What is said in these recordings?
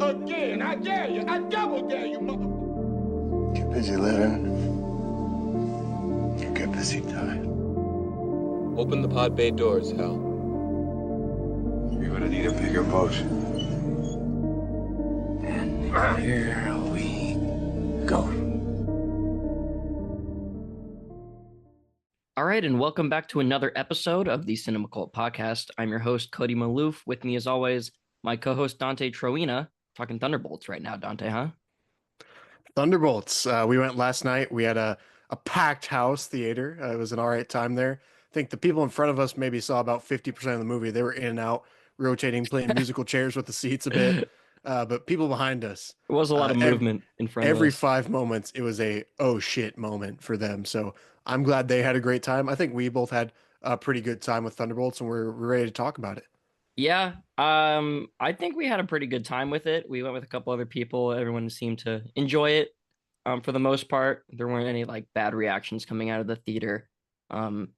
Again, I dare you. I double dare you, mother. Get busy living. You get busy dying. Open the pod bay doors, Hal. You're gonna need a bigger boat. And here we go. All right, and welcome back to another episode of the Cinema Cult Podcast. I'm your host, Cody Maloof. With me, as always, my co-host, Dante Troina. Talking Thunderbolts right now, Dante, huh? Thunderbolts. We went last night. We had a packed house theater. It was an all right time there. I think the people in front of us maybe saw about 50% of the movie. They were in and out, rotating, playing musical chairs with the seats a bit. But people behind us, It was a lot of movement in front of every us. 5 moments, it was a oh shit moment for them. So I'm glad they had a great time. I think we both had a pretty good time with Thunderbolts, and we're ready to talk about it. Yeah, I think we had a pretty good time with it. We went with a couple other people. Everyone seemed to enjoy it. For the most part, there weren't any like bad reactions coming out of the theater. And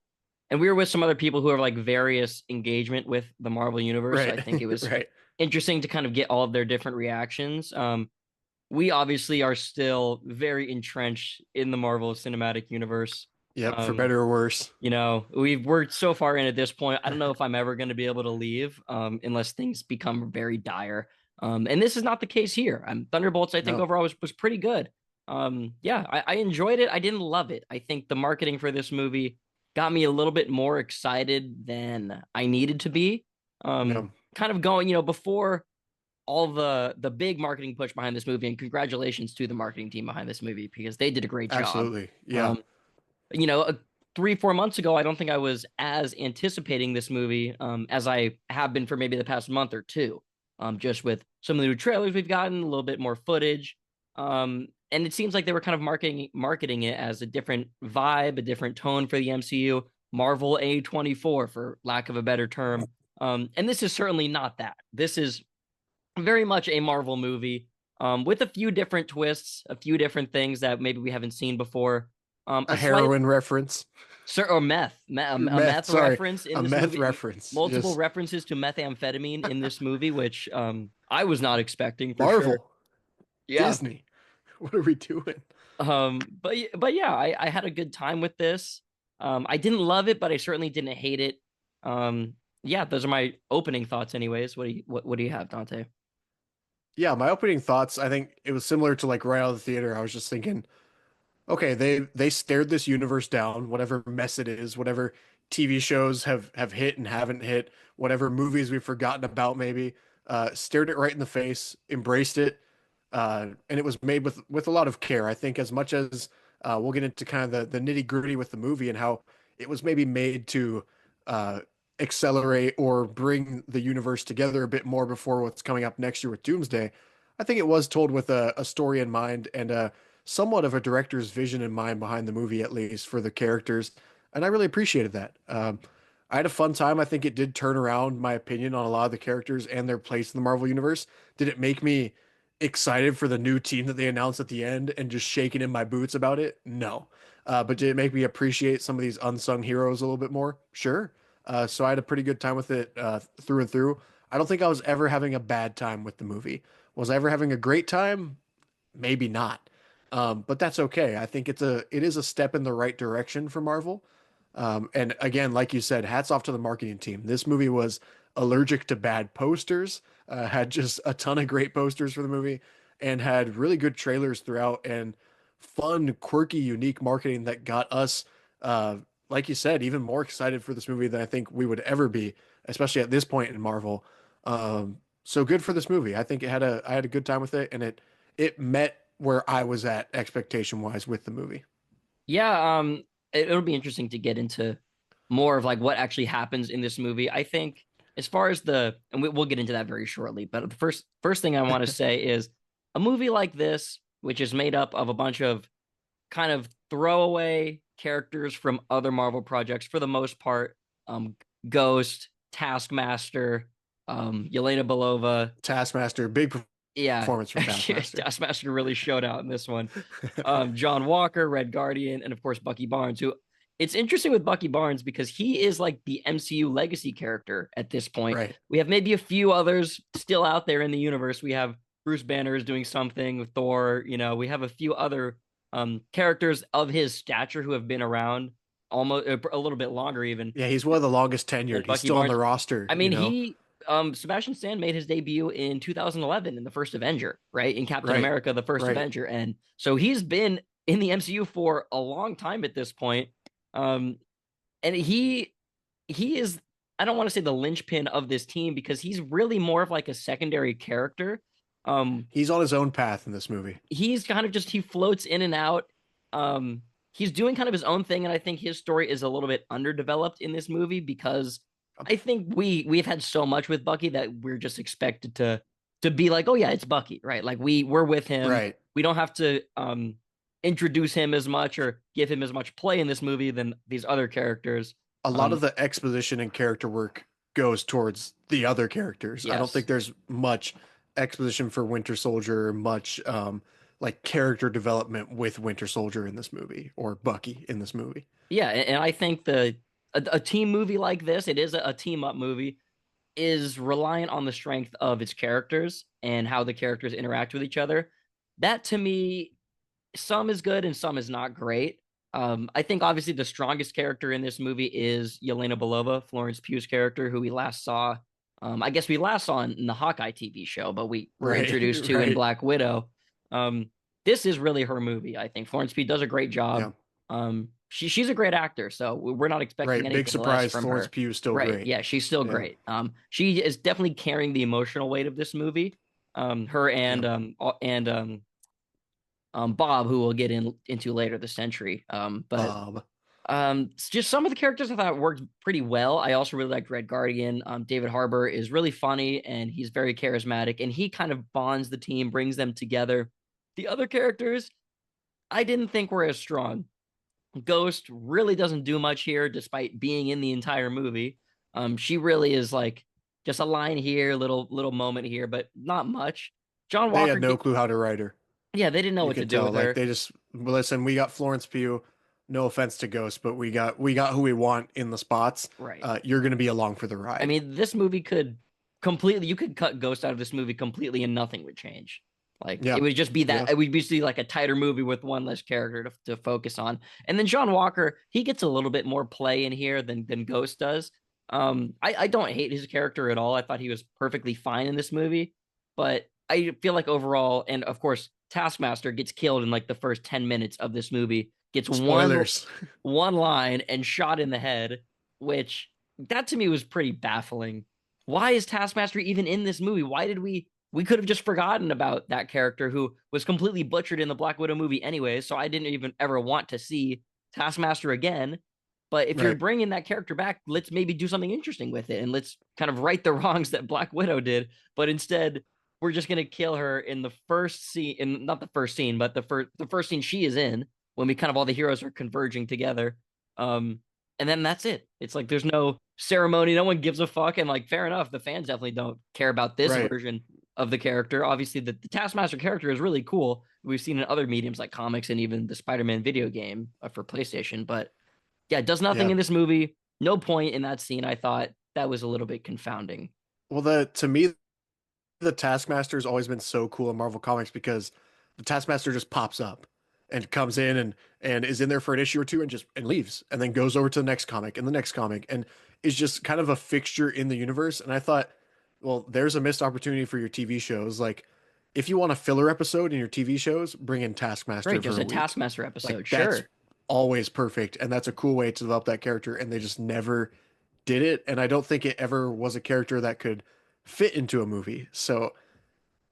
we were with some other people who have like various engagement with the Marvel universe. Right. I think it was Right. interesting to kind of get all of their different reactions. We obviously are still very entrenched in the Marvel Cinematic Universe. Yep, for better or worse. You know, we're so far in at this point. I don't know if I'm ever going to be able to leave, unless things become very dire. And this is not the case here. Thunderbolts, I think No. overall was pretty good. Yeah, I enjoyed it. I didn't love it. I think the marketing for this movie got me a little bit more excited than I needed to be. Yeah. Kind of going, before all the big marketing push behind this movie, and congratulations to the marketing team behind this movie because they did a great job. Absolutely. Yeah. 3-4 months ago, I don't think I was as anticipating this movie as I have been for maybe the past month or two. Just with some of the new trailers we've gotten, a little bit more footage. And it seems like they were kind of marketing it as a different vibe, a different tone for the MCU, Marvel A24, for lack of a better term. And this is certainly not that. This is very much a Marvel movie with a few different twists, a few different things that maybe we haven't seen before. A heroin reference. Or meth. A meth reference in a this meth movie. reference. Multiple Yes. references to methamphetamine in this movie, which I was not expecting for Marvel. sure. Yeah. Disney. What are we doing? But yeah, I had a good time with this. I didn't love it, but I certainly didn't hate it. Yeah, those are my opening thoughts anyways. What do you have, Dante? Yeah, my opening thoughts, I think it was similar to like right out of the theater. I was just thinking, okay, they stared this universe down, whatever mess it is, whatever TV shows have hit and haven't hit, whatever movies we've forgotten about maybe, stared it right in the face, embraced it, and it was made with a lot of care. I think as much as we'll get into kind of the nitty gritty with the movie and how it was maybe made to accelerate or bring the universe together a bit more before what's coming up next year with Doomsday. I think it was told with a story in mind and somewhat of a director's vision in mind behind the movie, at least for the characters. And I really appreciated that. I had a fun time. I think it did turn around my opinion on a lot of the characters and their place in the Marvel universe. Did it make me excited for the new team that they announced at the end and just shaking in my boots about it? No. But did it make me appreciate some of these unsung heroes a little bit more? Sure. So I had a pretty good time with it through and through. I don't think I was ever having a bad time with the movie. Was I ever having a great time? Maybe not. But that's okay. I think it is a step in the right direction for Marvel. And again, like you said, hats off to the marketing team. This movie was allergic to bad posters, had just a ton of great posters for the movie, and had really good trailers throughout and fun, quirky, unique marketing that got us, like you said, even more excited for this movie than I think we would ever be, especially at this point in Marvel. So good for this movie. I think I had a good time with it, and it met where I was at expectation wise with the movie. Yeah, it'll be interesting to get into more of like what actually happens in this movie. I think as far as we'll get into that very shortly, but the first thing I want to say is a movie like this, which is made up of a bunch of kind of throwaway characters from other Marvel projects for the most part, Ghost, Taskmaster, Yelena Belova. Taskmaster, big Yeah, performance from Taskmaster. Taskmaster really showed out in this one. John Walker, Red Guardian, and of course Bucky Barnes, who it's interesting with Bucky Barnes because he is like the MCU legacy character at this point. Right. We have maybe a few others still out there in the universe. We have Bruce Banner is doing something with Thor. We have a few other characters of his stature who have been around almost a little bit longer even Yeah, he's one of the longest than tenured. He's Bucky still on Barnes. the roster, I mean, Sebastian Stan made his debut in 2011 in the first Avenger, right? In Captain Right. America, the first Right. Avenger. And so he's been in the MCU for a long time at this point. And he is, I don't want to say the linchpin of this team because he's really more of like a secondary character. He's on his own path in this movie. He's kind of just he floats in and out. He's doing kind of his own thing, and I think his story is a little bit underdeveloped in this movie because I think we've had so much with Bucky that we're just expected to be like, oh yeah, it's Bucky, right? Like we're with him. Right. We don't have to introduce him as much or give him as much play in this movie than these other characters. A lot of the exposition and character work goes towards the other characters. I don't Yes. think there's much exposition for Winter Soldier, much like character development with Winter Soldier in this movie or Bucky in this movie. Yeah, and I think a team movie like this, it is a team up movie, is reliant on the strength of its characters and how the characters interact with each other. That to me, some is good and some is not great. I think obviously the strongest character in this movie is Yelena Belova, Florence Pugh's character, who we last saw. I guess we last saw in the Hawkeye TV show, but we were Right, introduced to in right. Black Widow. This is really her movie. I think Florence Pugh does a great job. She's a great actor, so we're not expecting Right. anything Big surprise. less from Florence her. Pugh is still Right? great. Yeah, she's still Yeah. great. She is definitely carrying the emotional weight of this movie. Her and Bob, who we'll get into later this century. But just some of the characters I thought worked pretty well. I also really liked Red Guardian. David Harbour is really funny and he's very charismatic, and he kind of bonds the team, brings them together. The other characters, I didn't think were as strong. Ghost really doesn't do much here, despite being in the entire movie. She really is like just a line here, little moment here, but not much. John They Walker, had no clue how to write her. yeah, they didn't know You what to could do tell. with Like her. they just listen. We got Florence Pugh. No offense to Ghost, but we got who we want in the spots. Right. You're going to be along for the ride. I mean, this movie could you could cut Ghost out of this movie completely and nothing would change. Like Yeah. it would just be that Yeah. it would be like a tighter movie with one less character to focus on. And then John Walker, he gets a little bit more play in here than Ghost does. I don't hate his character at all. I thought he was perfectly fine in this movie, but I feel like overall, and of course, Taskmaster gets killed in like the first 10 minutes of this movie, gets Spoilers. one line and shot in the head, which that to me was pretty baffling. Why is Taskmaster even in this movie? Why did we could have just forgotten about that character who was completely butchered in the Black Widow movie anyway, so I didn't even ever want to see Taskmaster again. But if you're Right. bringing that character back, let's maybe do something interesting with it and let's kind of right the wrongs that Black Widow did. But instead, we're just going to kill her in the first scene, in not the first scene, but the first scene she is in, when we kind of all the heroes are converging together. And then that's it. It's like there's no ceremony, no one gives a fuck, and like fair enough, the fans definitely don't care about this Right. version of the character. Obviously, the Taskmaster character is really cool. We've seen in other mediums like comics and even the Spider-Man video game for PlayStation. But yeah, it does nothing Yeah. in this movie. No point in that scene. I thought that was a little bit confounding. Well, to me, the Taskmaster has always been so cool in Marvel Comics because the Taskmaster just pops up and comes in and is in there for an issue or two and leaves and then goes over to the next comic and the next comic and is just kind of a fixture in the universe. And I thought, well, there's a missed opportunity for your TV shows. Like, if you want a filler episode in your TV shows, bring in Taskmaster. Right, for just a week. Taskmaster episode. Like, Sure. that's always perfect, and that's a cool way to develop that character. And they just never did it, and I don't think it ever was a character that could fit into a movie. So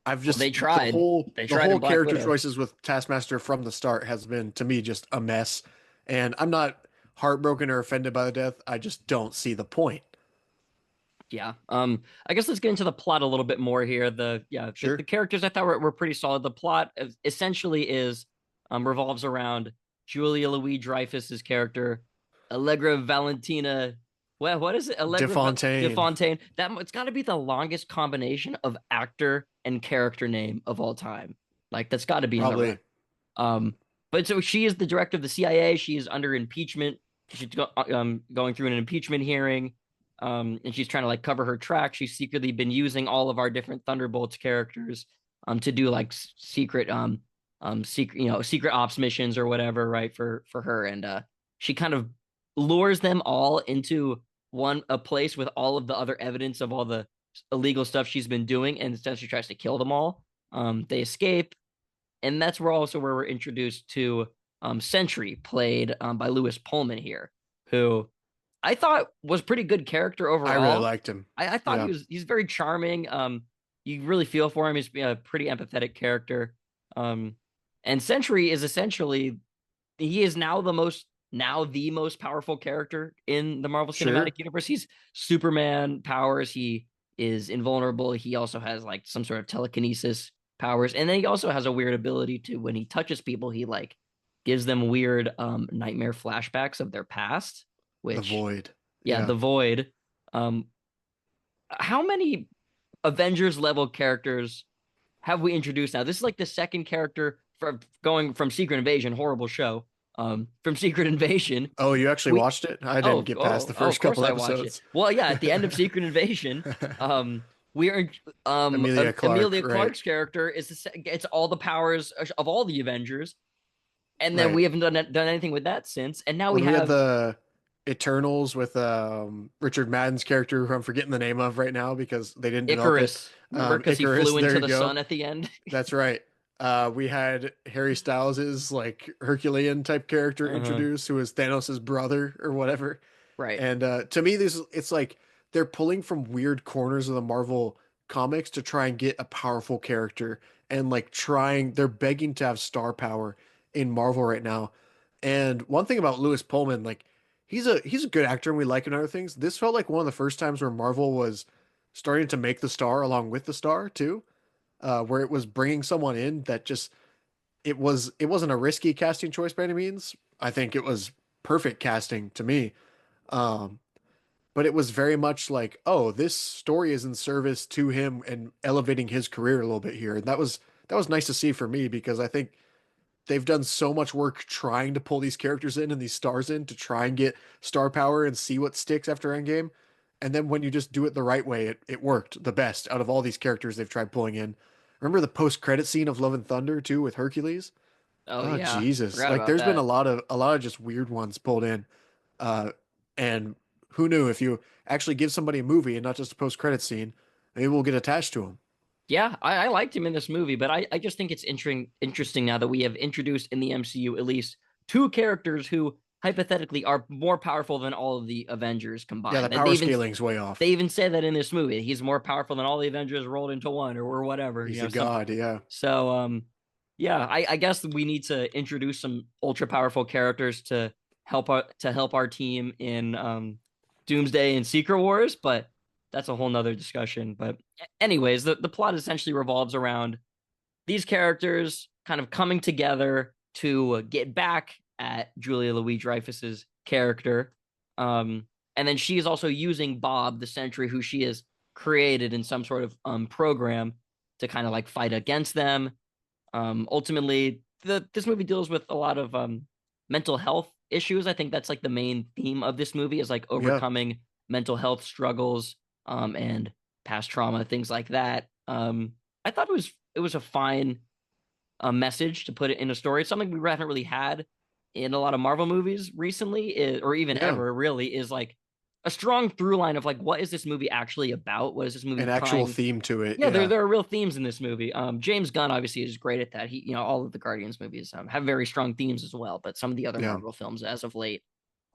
I've just they tried. The tried in whole Black character Widow. choices with Taskmaster from the start has been to me just a mess, and I'm not heartbroken or offended by the death. I just don't see the point. Yeah. I guess let's get into the plot a little bit more here. Sure. The characters I thought were pretty solid. The plot essentially is revolves around Julia Louis-Dreyfus's character, Allegra Valentina. Well, what is it? Allegra DeFontaine. DeFontaine. It's got to be the longest combination of actor and character name of all time. Like that's got to be in the Probably. record. But so she is the director of the CIA. She is under impeachment. She's going through an impeachment hearing. And she's trying to like cover her tracks. She's secretly been using all of our different Thunderbolts characters. to do like secret ops missions or whatever, right, for her. And she kind of lures them all into a place with all of the other evidence of all the illegal stuff she's been doing, and instead she tries to kill them all. They escape, and that's where we're introduced to Sentry, played by Lewis Pullman here, who I thought was pretty good character I really overall. liked him. I thought Yeah. he's very charming. You really feel for him. He's a pretty empathetic character. And Sentry is essentially, he is now the most powerful character in the Marvel Sure. Cinematic Universe. He's Superman powers. He is invulnerable. He also has like some sort of telekinesis powers, and then he also has a weird ability to, when he touches people, he like gives them weird nightmare flashbacks of their past. The Which, Void. yeah, the Void. How many Avengers level characters have we introduced now? This is like the second character from going from Secret Invasion, horrible show. From Secret Invasion. Oh, you actually We, watched it? I didn't get past the first of course couple I watched it. episodes. Well, yeah, at the end of Secret Invasion, we are Emilia Clarke, Emilia right. Clarke's character gets all the powers of all the Avengers, and then Right. we haven't done anything with that since. And now When we we had have the Eternals with Richard Madden's character, who I'm forgetting the name of right now because they didn't develop it. Icarus. Remember, because he Icarus, flew there into you the go. sun at the end. That's right. We had Harry Styles's like Herculean type character introduced, who is Thanos' brother or whatever. Right. And to me, it's like they're pulling from weird corners of the Marvel comics to try and get a powerful character, and like they're begging to have star power in Marvel right now. And one thing about Lewis Pullman, like he's a good actor and we like him and other things. This felt like one of the first times where Marvel was starting to make the star along with the star too, where it was bringing someone in that just it wasn't a risky casting choice by any means. I think it was perfect casting to me. Um, but it was very much like, oh, this story is in service to him and elevating his career a little bit here. And that was nice to see for me because I think they've done so much work trying to pull these characters in and these stars in to try and get star power and see what sticks after Endgame. And then when you just do it the right way, it worked the best out of all these characters they've tried pulling in. Remember the post-credit scene of Love and Thunder too with Hercules? Oh Oh yeah, Jesus. forgot Like about there's been that. a lot of just weird ones pulled in. Uh and who knew, if you actually give somebody a movie and not just a post-credit scene, maybe we'll get attached to them. Yeah, I liked him in this movie, but I just think it's interesting now that we have introduced in the MCU at least two characters who hypothetically are more powerful than all of the Avengers Yeah, the combined. And power scaling's way they off. even say that in this movie. He's more powerful than all the Avengers rolled into one or whatever. He's You a know, some god, yeah. so yeah, I guess we need to introduce some ultra powerful characters to help our team in Doomsday and Secret Wars, but that's a whole nother discussion. But anyways, the plot essentially revolves around these characters kind of coming together to get back at Julia Louis-Dreyfus's character. And then she is also using Bob the Sentry, who she has created in some sort of program, to kind of like fight against them. Ultimately, this movie deals with a lot of mental health issues. I think that's like the main theme of this movie, is like Yeah. overcoming mental health struggles and past trauma, things like that. I thought it was a fine message to put it in a story. It's something we haven't really had in a lot of Marvel movies recently, or even Yeah. ever, really, is like a strong through line of like, what is this movie actually about? What is this movie An actual trying? theme to it. Yeah, Yeah. there are real themes in this movie. James Gunn obviously is great at that. He, all of the Guardians movies have very strong themes as well, but some of the other Yeah. Marvel films as of late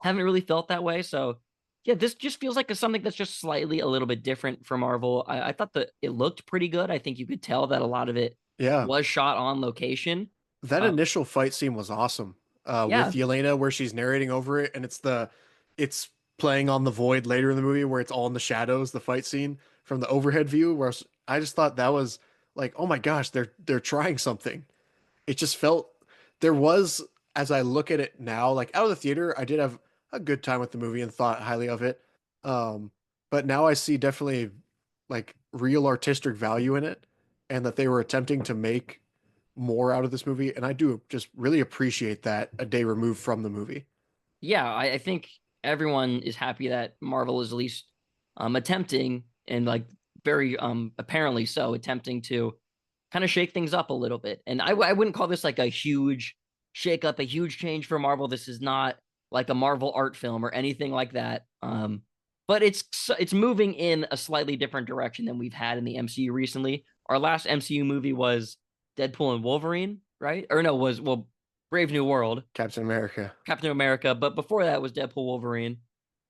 haven't really felt that way. So yeah, this just feels like something that's just slightly a little bit different for Marvel. I thought that it looked pretty good. I think you could tell that a lot of it Yeah. was shot on location. That Uh, initial fight scene was awesome. yeah, With Yelena, where she's narrating over it, and it's playing on the void later in the movie, where it's all in the shadows. The fight scene from the overhead view, where I just thought that was like, oh my gosh, they're trying something. It just felt there was, as I look at it now, like out of the theater, I did have a good time with the movie and thought highly of it. Um, but now I see definitely like real artistic value in it, and that they were attempting to make more out of this movie, and I do just really appreciate that a day removed from the movie. yeah. I think everyone is happy that Marvel is at least attempting, and like very apparently so, attempting to kind of shake things up a little bit. And I wouldn't call this like a huge shake up, a huge change for Marvel. This is not like a Marvel art film or anything like that. But it's moving in a slightly different direction than we've had in the MCU recently. Our last MCU movie was Deadpool and Wolverine, right? Or no, was well Brave New World, Captain America. Captain America, but before that was Deadpool Wolverine.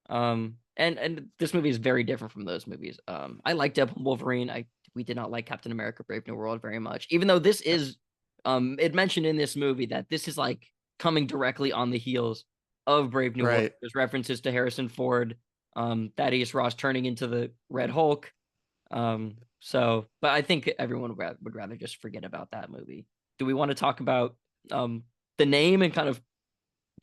And this movie is very different from those movies. I like Deadpool Wolverine. We did not like Captain America Brave New World very much. Even though this is it mentioned in this movie that this is like coming directly on the heels of Brave New World. There's references to Harrison Ford, Thaddeus Ross turning into the Red Hulk. But I think everyone would rather just forget about that movie. Do we want to talk about the name and kind of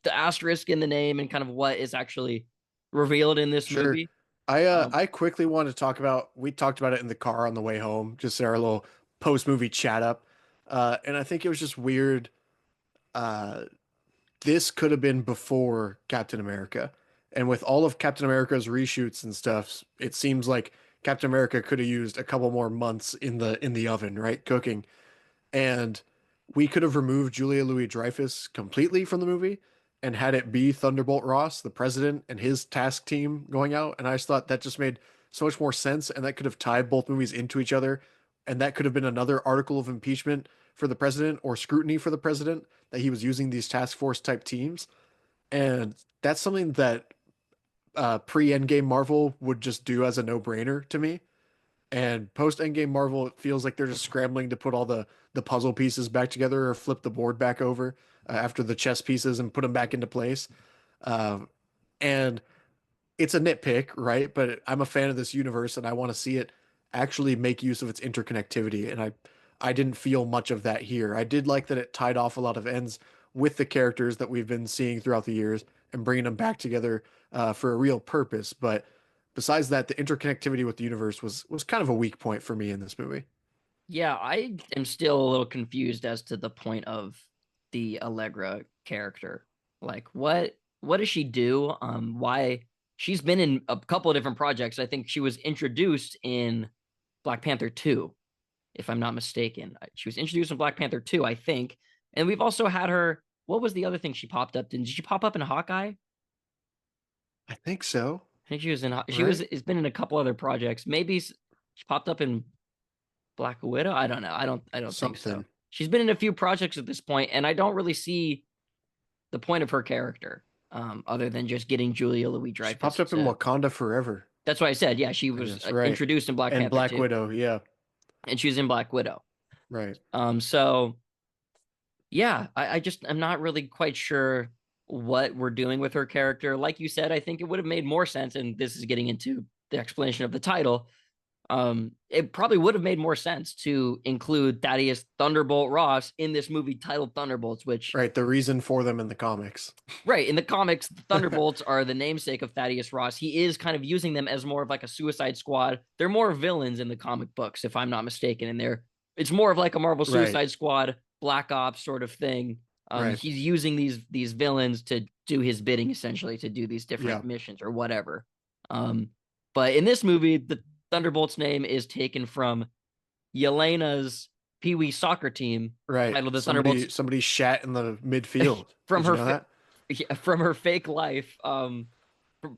the asterisk in the name and kind of what is actually revealed in this movie? I quickly want to talk about, we talked about it in the car on the way home, just in our little post movie chat up. And I think it was just weird. This could have been before Captain America. And with all of Captain America's reshoots and stuff, it seems like Captain America could have used a couple more months in the oven, right? Cooking. And we could have removed Julia Louis-Dreyfus completely from the movie and had it be Thunderbolt Ross, the president, and his task team going out. And I just thought that just made so much more sense, and that could have tied both movies into each other. And that could have been another article of impeachment for the president or scrutiny for the president, that he was using these task force type teams. And that's something that pre-Endgame Marvel would just do as a no-brainer to me. And post Endgame Marvel, it feels like they're just scrambling to put all the puzzle pieces back together or flip the board back over after the chess pieces and put them back into place. And it's a nitpick, right? But I'm a fan of this universe, and I want to see it actually make use of its interconnectivity. And I didn't feel much of that here. I did like that it tied off a lot of ends with the characters that we've been seeing throughout the years and bringing them back together for a real purpose. But besides that, the interconnectivity with the universe was kind of a weak point for me in this movie. Yeah, I am still a little confused as to the point of the Allegra character. Like, what does she do? Why she's been in a couple of different projects. I think she was introduced in Black Panther 2, if I'm not mistaken. She was introduced in Black Panther 2, I think. And we've also had her. What was the other thing she popped up in? Did she pop up in Hawkeye? I think so. I think she was in. She Right? was. It's been in a couple other projects. Maybe she popped up in Black Widow. I don't know. I don't think so. Something. She's been in a few projects at this point, and I don't really see the point of her character, other than just getting Julia Louis She Dreyfus. popped up in Wakanda Forever. That's why I said, yeah, she I was guess, right. introduced in Black And Panther Black 2, Widow, yeah. and she was in Black Widow. Right. So yeah, I'm not really quite sure what we're doing with her character. Like you said, I think it would have made more sense, and this is getting into the explanation of the title. It probably would have made more sense to include Thaddeus Thunderbolt Ross in this movie titled Thunderbolts, which Right, the reason for them in the comics. right in the comics, the Thunderbolts are the namesake of Thaddeus Ross. He is kind of using them as more of like a Suicide Squad. They're more villains in the comic books, if I'm not mistaken, and it's more of like a Marvel Suicide Squad, Black Ops sort of thing. He's using these villains to do his bidding, essentially, to do these different missions or whatever. But in this movie, the Thunderbolt's name is taken from Yelena's Pee Wee soccer team, Right. titled the Thunderbolts. Somebody shat in the midfield. from Did you know her from her fake life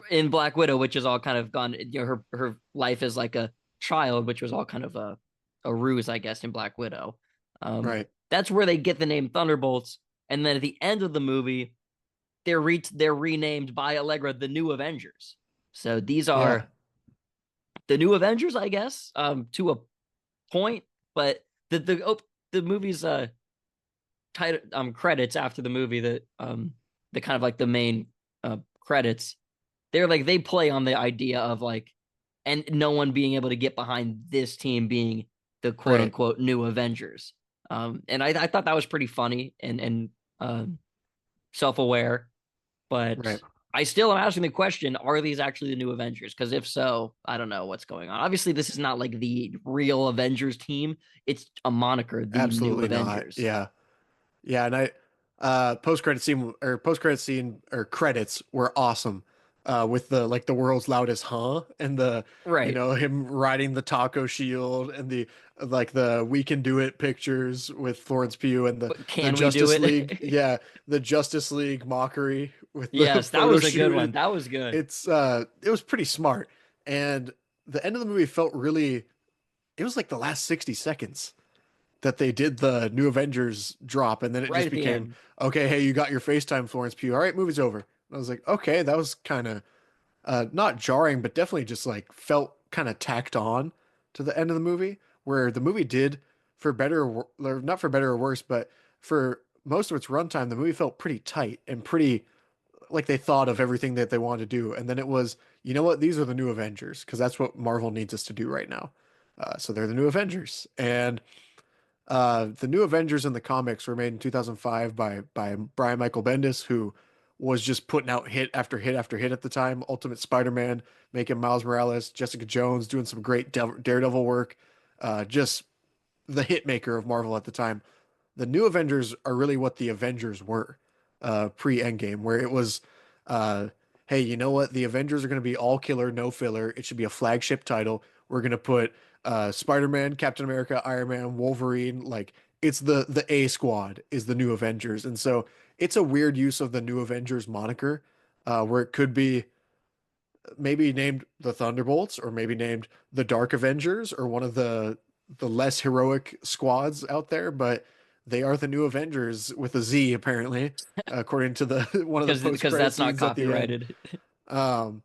in Black Widow, which is all kind of gone. You know, her life as like a child, which was all kind of a ruse, I guess, in Black Widow. Right. That's where they get the name Thunderbolts, and then at the end of the movie, they're renamed by Allegra the New Avengers. So these are the New Avengers, I guess, to a point. But the movie's title credits after the movie, the kind of like the main credits, they're like, they play on the idea of like, and no one being able to get behind this team being the quote unquote New Avengers. And I thought that was pretty funny and self-aware, but I still am asking the question, are these actually the New Avengers? Because if so, I don't know what's going on. Obviously, this is not like the real Avengers team. It's a moniker, the Absolutely New not. Avengers. Yeah. And post-credit scene or credits were awesome. with the like the world's loudest huh and the Right. him riding the taco shield and the like the we can do it pictures with Florence Pugh and But the can we do Justice League, it? yeah, the Justice League mockery with the Yes, that photo was a good one. shoot. That was good. It was pretty smart. And the end of the movie felt really, it was like the last 60 seconds that they did the new Avengers drop, and then it Right just at the became, end. okay, hey, you got your FaceTime, Florence Pugh. All right, movie's over. And I was like, okay, that was kind of not jarring, but definitely just like felt kind of tacked on to the end of the movie, where the movie did, for better or not for better or worse, but for most of its runtime, the movie felt pretty tight and pretty like they thought of everything that they wanted to do. And then it was, you know what, these are the new Avengers, because that's what Marvel needs us to do right now. So they're the new Avengers, and the new Avengers in the comics were made in 2005 by Brian Michael Bendis, who was just putting out hit after hit after hit at the time. Ultimate Spider-Man, making Miles Morales, Jessica Jones, doing some great Daredevil work. Just the hit maker of Marvel at the time. The new Avengers are really what the Avengers were pre-Endgame, where it was, uh, hey, you know what? The Avengers are going to be all killer, no filler. It should be a flagship title. We're going to put Spider-Man, Captain America, Iron Man, Wolverine. Like it's the A Squad is the new Avengers, and so it's a weird use of the new Avengers moniker, where it could be maybe named the Thunderbolts or maybe named the Dark Avengers or one of the less heroic squads out there, but they are the new Avengers with a Z apparently, according to the one of the Because post-credit that's not scenes at the end. copyrighted. Um,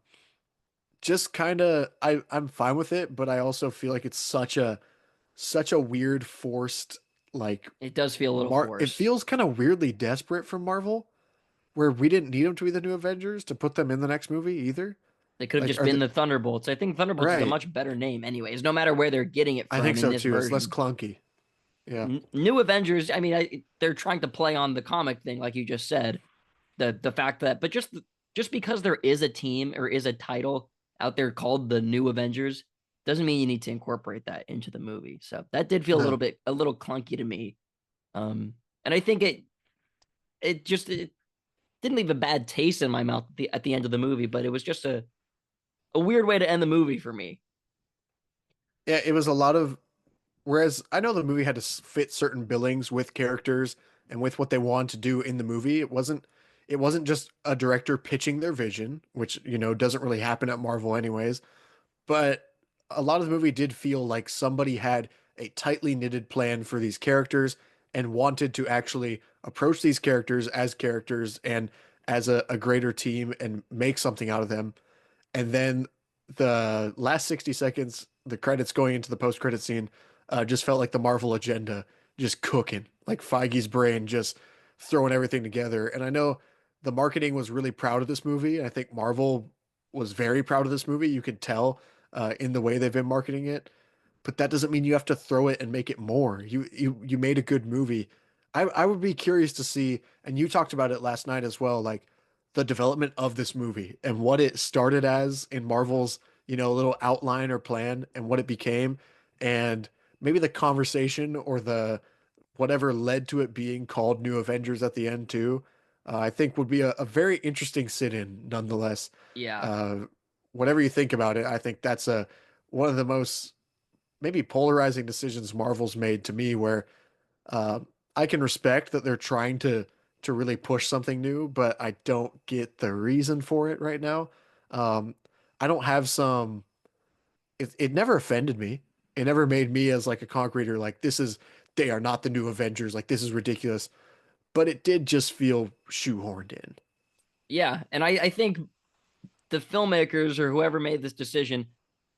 just kind of I'm fine with it, but I also feel like it's such a weird forced like It does feel a little it forced. feels kind of weirdly desperate from Marvel where we didn't need them to be the new Avengers to put them in the next movie either. They could have Like just are been they the Thunderbolts. I think Thunderbolts is a right? much better name, anyways, no matter where they're getting it I think from in so this too. It's less version. clunky. Yeah. New Avengers, I mean, they're trying to play on the comic thing, like you just said. The fact that, but just because there is a team or is a title out there called the New Avengers doesn't mean you need to incorporate that into the movie. So that did feel No. a little clunky to me. And I think it didn't leave a bad taste in my mouth at the end of the movie, but it was just a weird way to end the movie for me. Yeah, it was a lot of whereas I know the movie had to fit certain billings with characters and with what they wanted to do in the movie. It wasn't just a director pitching their vision, which, doesn't really happen at Marvel anyways, but a lot of the movie did feel like somebody had a tightly knitted plan for these characters and wanted to actually approach these characters and as a greater team and make something out of them. And then the last 60 seconds, the credits going into the post-credit scene, just felt like the Marvel agenda just cooking, like Feige's brain just throwing everything together. And I know the marketing was really proud of this movie. And I think Marvel was very proud of this movie. You could tell in the way they've been marketing it, but that doesn't mean you have to throw it and make it more. You made a good movie. I would be curious to see, and you talked about it last night as well, like the development of this movie and what it started as in Marvel's, little outline or plan and what it became, and maybe the conversation or the whatever led to it being called New Avengers at the end too. I think would be a very interesting sit-in nonetheless. Yeah. Uh, Whatever you think about it, I think that's a one of the most maybe polarizing decisions Marvel's made to me, where uh, I can respect that they're trying to really push something new, but I don't get the reason for it right now. Um, I don't have some. It never offended me. It never made me as like a concreter like they are not the new Avengers. Like this is ridiculous. But it did just feel shoehorned in. Yeah. And I think the filmmakers or whoever made this decision,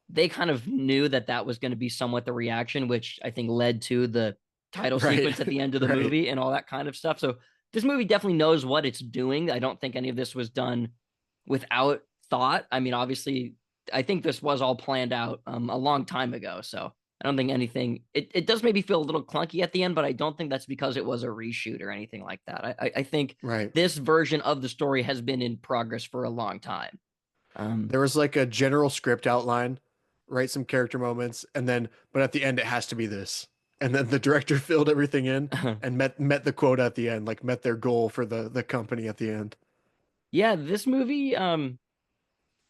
they kind of knew that that was going to be somewhat the reaction, which I think led to the title Right. sequence at the end of the Right. movie and all that kind of stuff. So this movie definitely knows what it's doing. I don't think any of this was done without thought. I mean, obviously, I think this was all planned out a long time ago. So I don't think anything. It does maybe feel a little clunky at the end, but I don't think that's because it was a reshoot or anything like that. I think Right. this version of the story has been in progress for a long time. Um, There was like a general script outline, write some character moments, and then but at the end it has to be this. And then the director filled everything in and met the quota at the end, like met their goal for the company at the end. yeah, this movie.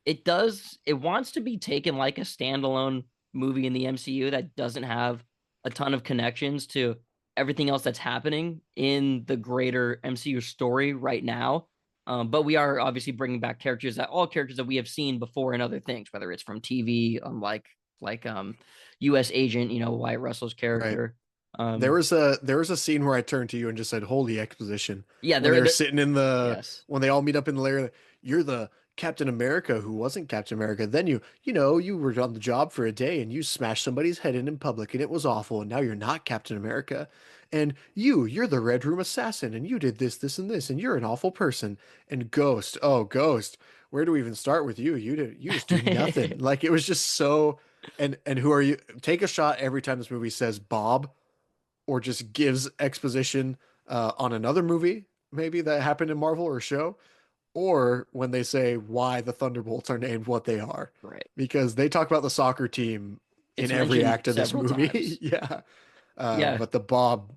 it wants to be taken like a standalone movie in the MCU that doesn't have a ton of connections to everything else that's happening in the greater MCU story right now. But we are obviously bringing back all characters that we have seen before in other things, whether it's from TV, like U.S. Agent, Wyatt Russell's Right. character. There Um, was a scene where I turned to you and just said, "Holy exposition!" yeah, When they were they're sitting in the yes, when they all meet up in the lair. You're the Captain America who wasn't Captain America. Then you were on the job for a day and you smashed somebody's head in public and it was awful. And now you're not Captain America. And you're the Red Room assassin and you did this, this, and this, and you're an awful person. And Ghost, oh Ghost, where do we even start with you? You just do nothing. Like it was just so. And who are you? Take a shot every time this movie says Bob or just gives exposition on another movie, maybe that happened in Marvel or show, or when they say why the Thunderbolts are named what they are, right. because they talk about the soccer team in It's every mentioned act of this several movie. times. Yeah. Yeah. But the Bob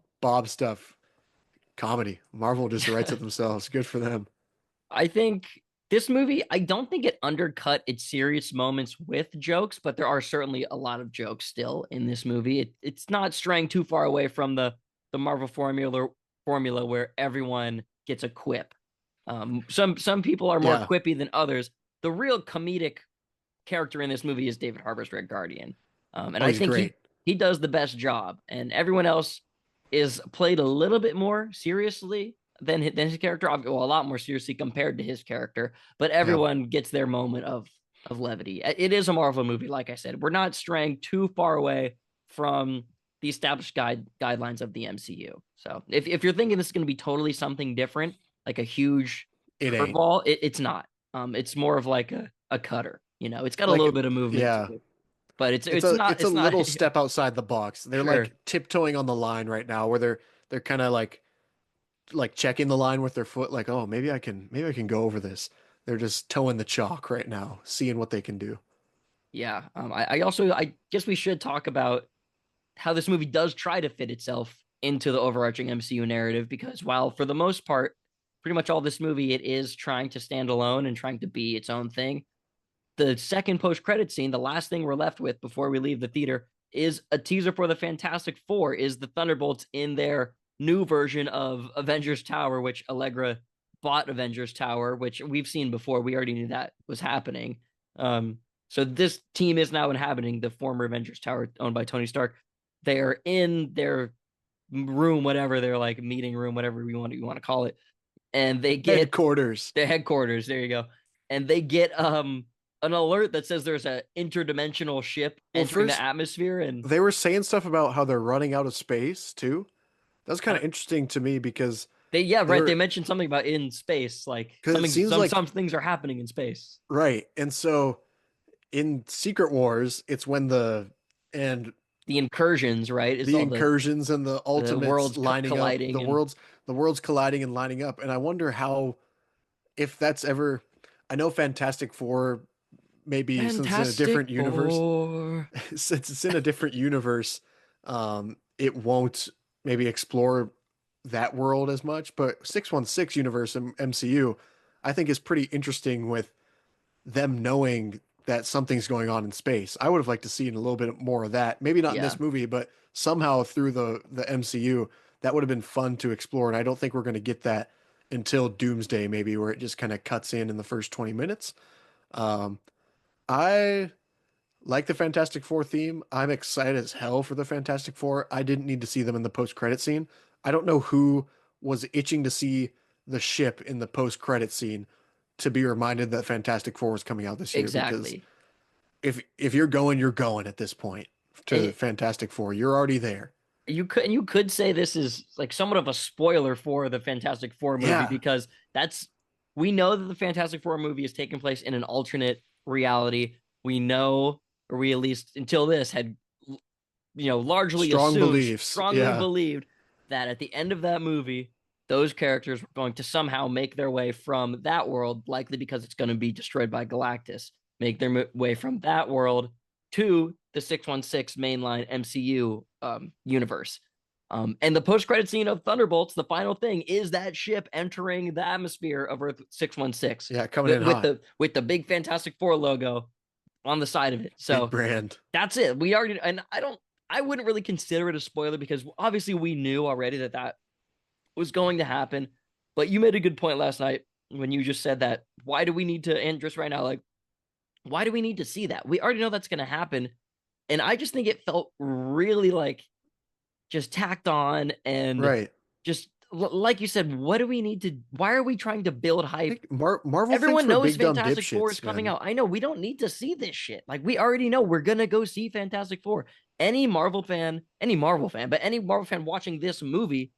stuff, comedy. Marvel just writes it themselves. Good for them. I think this movie, I don't think it undercut its serious moments with jokes, but there are certainly a lot of jokes still in this movie. It's not straying too far away from the Marvel formula where everyone gets a quip. Some people are more Yeah. quippy than others. The real comedic character in this movie is David Harbour's Red Guardian, and Oh, I he's think great. he does the best job, and everyone else is played a little bit more seriously than his character. Well, a lot more seriously compared to his character, but Yeah. everyone gets their moment of levity. It is a Marvel movie, like I said. We're not straying too far away from the established guidelines of the MCU. So if you're thinking this is going to be totally something different, like a huge It ain't. curveball, it's not. It's more of like a cutter. It's got a Like, little bit of movement yeah. to it, but it's It's it's a not it's a it's not little step outside the box. They're sure. like tiptoeing on the line right now where they're kind of like checking the line with their foot, like, oh, maybe I can go over this. They're just toeing the chalk right now, seeing what they can do. Yeah. I guess we should talk about how this movie does try to fit itself into the overarching MCU narrative because while for the most part, pretty much all this movie it is trying to stand alone and trying to be its own thing. The second post-credit scene, the last thing we're left with before we leave the theater, is a teaser for the Fantastic Four, is the Thunderbolts in their new version of Avengers Tower, which Allegra bought Avengers Tower, which we've seen before. We already knew that was happening. Um, so this team is now inhabiting the former Avengers Tower owned by Tony Stark. They are in their room, whatever their like meeting room, whatever you want to call it, and they get Headquarters. their headquarters. There you go, and they get an alert that says there's a interdimensional ship Well, entering the first atmosphere, and they were saying stuff about how they're running out of space too. That was kind of interesting to me because right. They they're mentioned something about in space, like because it seems like some things are happening in space. right. And so in Secret Wars, it's when and The incursions, right, is the all incursions and the the ultimates worlds lining up, colliding, and the worlds colliding and lining up. And I wonder how if that's ever I know Fantastic Four maybe since it's in a Fantastic different universe, Four. since it's in a different universe, it won't maybe explore that world as much. But 616 universe in MCU, I think is pretty interesting with them knowing that something's going on in space. I would have liked to see a little bit more of that. Maybe not in Yeah, this movie, but somehow through the MCU, that would have been fun to explore. And I don't think we're going to get that until Doomsday, maybe, where it just kind of cuts in the first 20 minutes. Um, I like the Fantastic Four theme. I'm excited as hell for the Fantastic Four. I didn't need to see them in the post-credit scene. I don't know who was itching to see the ship in the post-credit scene to be reminded that Fantastic Four was coming out this year because exactly. if you're going at this point to It, Fantastic Four. You're already there. you could say this is like somewhat of a spoiler for the Fantastic Four movie Yeah. because that's we know that the Fantastic Four movie is taking place in an alternate reality. We know, or we at least until this had largely Strong assumed, beliefs. strongly Yeah. believed that at the end of that movie, those characters were going to somehow make their way from that world, likely because it's going to be destroyed by Galactus, make their way from that world to the 616 mainline MCU universe. And the post-credit scene of Thunderbolts, the final thing is that ship entering the atmosphere of Earth 616 Yeah, coming in hot. With the big Fantastic Four logo on the side of it. Big So brand. that's it. We already, and I wouldn't really consider it a spoiler because obviously we knew already that was going to happen. But you made a good point last night when you just said that. Why do we need to, and just right now, like, why do we need to see that? We already know that's going to happen. And I just think it felt really like just tacked on and Right. just like you said, what do we need to, why are we trying to build I hype? think Marvel thinks Everyone we're knows big dumb Fantastic Four is dipshits, coming man. out. I know we don't need to see this shit. Like we already know we're gonna go see Fantastic Four. Any Marvel fan, but any Marvel fan watching this movie,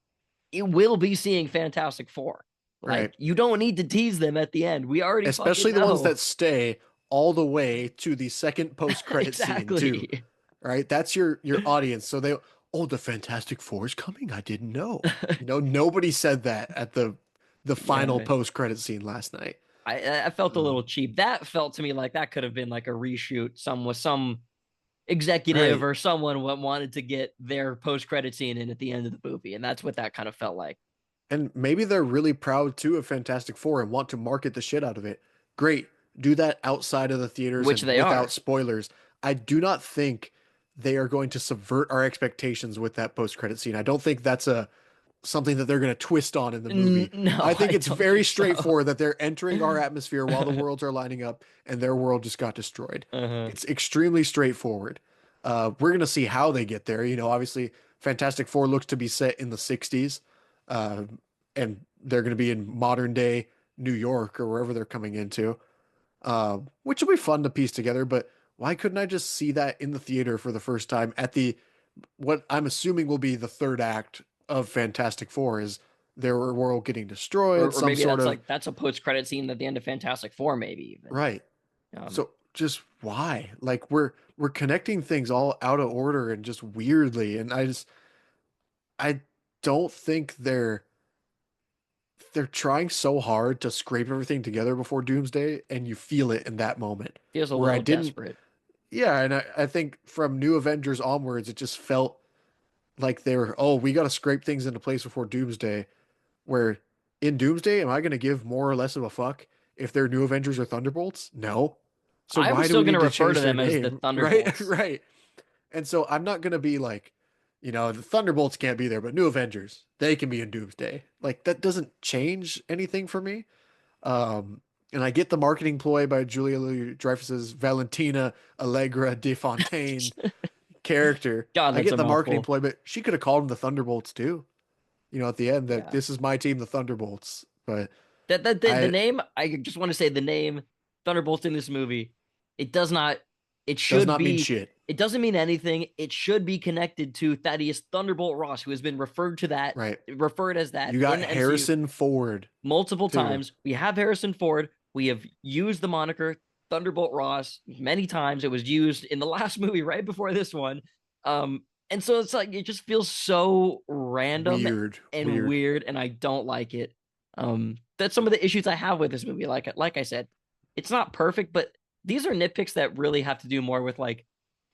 it will be seeing Fantastic Four. Like Right. you don't need to tease them at the end. We already Especially fucking the ones know. that stay all the way to the second post-credit scene too. Exactly. Right? That's your audience. So they, oh, the Fantastic Four is coming. I didn't know. Nobody said that at the final Yeah. post-credit scene last night. I felt a little Um, cheap. That felt to me like that could have been like a reshoot. Some executive right. or someone wanted to get their post credit scene in at the end of the movie, and that's what that kind of felt like. And maybe they're really proud too of Fantastic Four and want to market the shit out of it. Great. Do that outside of the theaters Which and they without are. spoilers. I do not think they are going to subvert our expectations with that post-credit scene. I don't think that's a something that they're going to twist on in the movie. No, I think I it's don't very think so. straightforward that they're entering our atmosphere while the worlds are lining up and their world just got destroyed. Uh-huh. It's extremely straightforward. We're going to see how they get there. Obviously, Fantastic Four looks to be set in the 60s, uh, and they're going to be in modern day New York or wherever they're coming into, which will be fun to piece together. But why couldn't I just see that in the theater for the first time at the what I'm assuming will be the third act of Fantastic Four is their world getting destroyed, Or some maybe sort of that's a post credit scene at the end of Fantastic Four, maybe even. right. Um, So just why? Like we're connecting things all out of order and just weirdly, and I don't think they're trying so hard to scrape everything together before Doomsday, and you feel it in that moment feels a where I little didn't. desperate. Yeah, and I think from New Avengers onwards, it just felt like they were, oh, we got to scrape things into place before Doomsday. Where in Doomsday, am I going to give more or less of a fuck if they're New Avengers or Thunderbolts? No. So I'm why do still we going need to to refer to change their them as the name? Right, Thunderbolts. right. And so I'm not going to be like, the Thunderbolts can't be there, but New Avengers, they can be in Doomsday. Like that doesn't change anything for me. Um, and I get the marketing ploy by Julia Louis-Dreyfus's Valentina Allegra de Fontaine character. God, I that's get a the marketing mouthful. ploy, but she could have called them the Thunderbolts too. At the end that Yeah. this is my team, the Thunderbolts. But The I name, I just want to say the name Thunderbolts in this movie, it does not, it does should not mean be, shit. it doesn't mean anything. It should be connected to Thaddeus Thunderbolt Ross, who has been Right. referred as that You got in the MCU Harrison Ford multiple too. times. We have Harrison Ford. We have used the moniker Thunderbolt Ross many times. It was used in the last movie right before this one. And so it's like it just feels so random Weird. and Weird. weird, and I don't like it. That's some of the issues I have with this movie. Like I said, it's not perfect, but these are nitpicks that really have to do more with like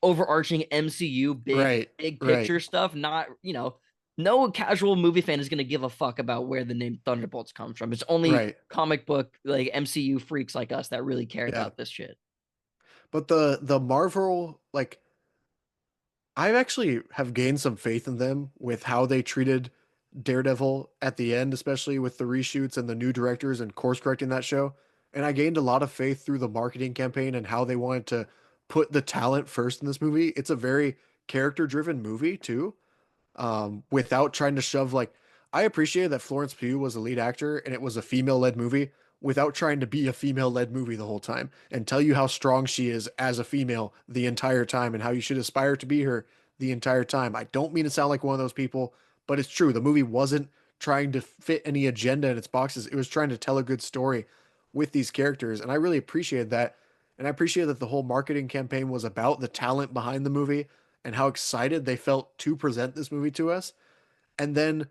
overarching MCU Right. big Right. picture stuff, not, no casual movie fan is going to give a fuck about where the name Thunderbolts comes from. It's only Right. comic book like MCU freaks like us that really care Yeah. about this shit. But the Marvel, like, I actually have gained some faith in them with how they treated Daredevil at the end, especially with the reshoots and the new directors and course correcting that show. And I gained a lot of faith through the marketing campaign and how they wanted to put the talent first in this movie. It's a very character driven movie too, without trying to shove like I appreciated that Florence Pugh was a lead actor and it was a female led movie without trying to be a female led movie the whole time and tell you how strong she is as a female the entire time and how you should aspire to be her the entire time. I don't mean to sound like one of those people, but it's true. The movie wasn't trying to fit any agenda in its boxes. It was trying to tell a good story with these characters, and I really appreciated that. And I appreciate that the whole marketing campaign was about the talent behind the movie and how excited they felt to present this movie to us. And then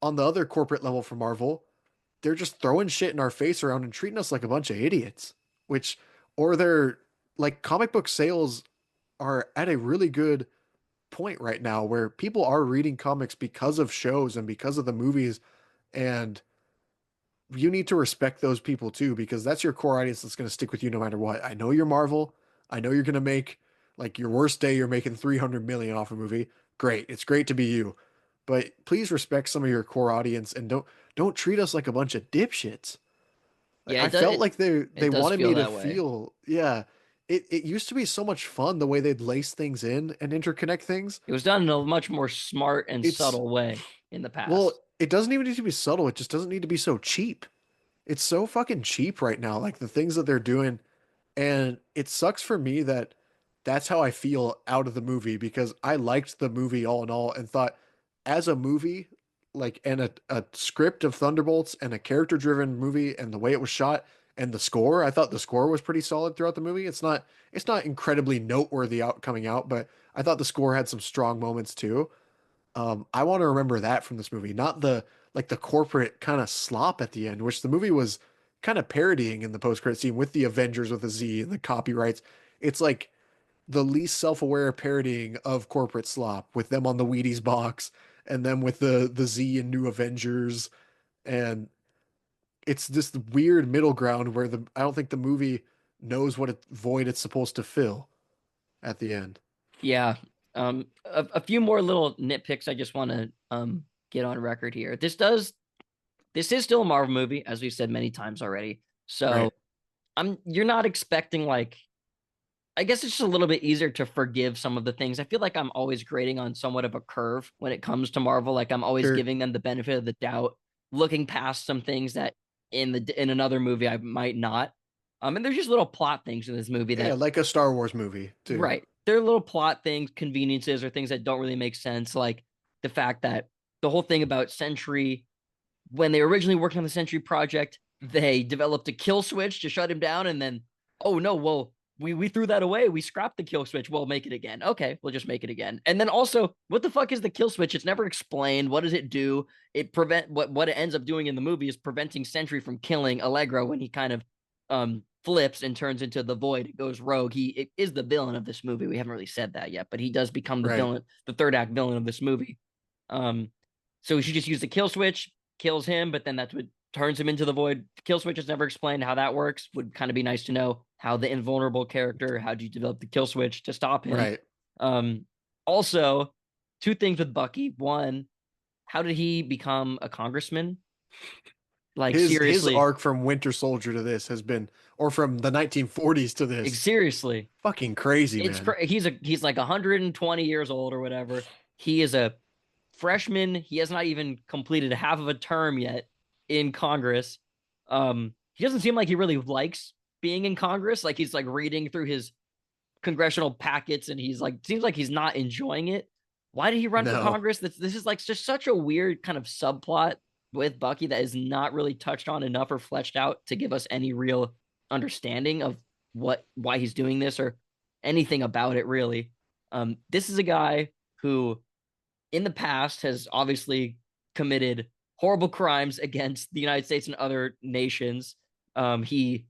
on the other corporate level for Marvel, they're just throwing shit in our face around and treating us like a bunch of idiots, or they're like comic book sales are at a really good point right now where people are reading comics because of shows and because of the movies, and you need to respect those people too, because that's your core audience that's going to stick with you no matter what. I know you're Marvel. I know you're going to make, like, your worst day, you're making 300 million off a movie. Great. It's great to be you. But please respect some of your core audience and don't treat us like a bunch of dipshits. Like, Yeah, I felt like they it does wanted feel me to that way. feel, yeah. It used to be so much fun the way they'd lace things in and interconnect things. It was done in a much more smart and It's subtle way in the well, past. it doesn't even need to be subtle. It just doesn't need to be so cheap. It's so fucking cheap right now, like the things that they're doing. And it sucks for me that that's how I feel out of the movie, because I liked the movie all in all and thought, as a movie, like, and a script of Thunderbolts and a character driven movie and the way it was shot and the score, I thought the score was pretty solid throughout the movie. It's not incredibly noteworthy out coming out, but I thought the score had some strong moments too. I want to remember that from this movie, not the like the corporate kind of slop at the end, which the movie was kind of parodying in the post-credit scene with the Avengers with a Z and the copyrights. It's like the least self-aware parodying of corporate slop with them on the Wheaties box and them with the Z and New Avengers, and it's this weird middle ground where the I don't think the movie knows what void it's supposed to fill at the end. Yeah. A few more little nitpicks I just want to get on record here. This is still a Marvel movie, as we've said many times already. So Right. you're not expecting, like, I guess it's just a little bit easier to forgive some of the things. I feel like I'm always grading on somewhat of a curve when it comes to Marvel. Like, I'm always Sure. giving them the benefit of the doubt, looking past some things that in another movie I might not. And there's just little plot things in this movie Yeah, that, like a Star Wars movie too. right, they're little plot things, conveniences, or things that don't really make sense. Like the fact that the whole thing about Sentry, when they originally worked on the Sentry project, they developed a kill switch to shut him down, and then, oh no, well, we threw that away. We scrapped the kill switch. We'll make it again. Okay, we'll just make it again. And then also, what the fuck is the kill switch? It's never explained. What does it do? It prevent what it ends up doing in the movie is preventing Sentry from killing Allegra when he kind of flips and turns into the Void. It goes rogue. It is the villain of this movie. We haven't really said that yet, but he does become the Right. villain, the third act villain of this movie. So we should just use the kill switch, kills him, but then that's what turns him into the Void. Kill switch is never explained how that works. Would kind of be nice to know how the invulnerable character, how do you develop the kill switch to stop him? Right. Um, Also, two things with Bucky. One, how did he become a congressman? Like, His seriously, arc from Winter Soldier to this has been, or from the 1940s to like, this, seriously, fucking crazy, man. he's like 120 years old or whatever. He is a freshman. He has not even completed half of a term yet in Congress. He doesn't seem like he really likes being in Congress. Like, he's like reading through his congressional packets and he's like, seems like he's not enjoying it. Why did he run for No. Congress? This is like just such a weird kind of subplot with Bucky that is not really touched on enough or fleshed out to give us any real understanding of why he's doing this or anything about it really. This is a guy who in the past has obviously committed horrible crimes against the United States and other nations. He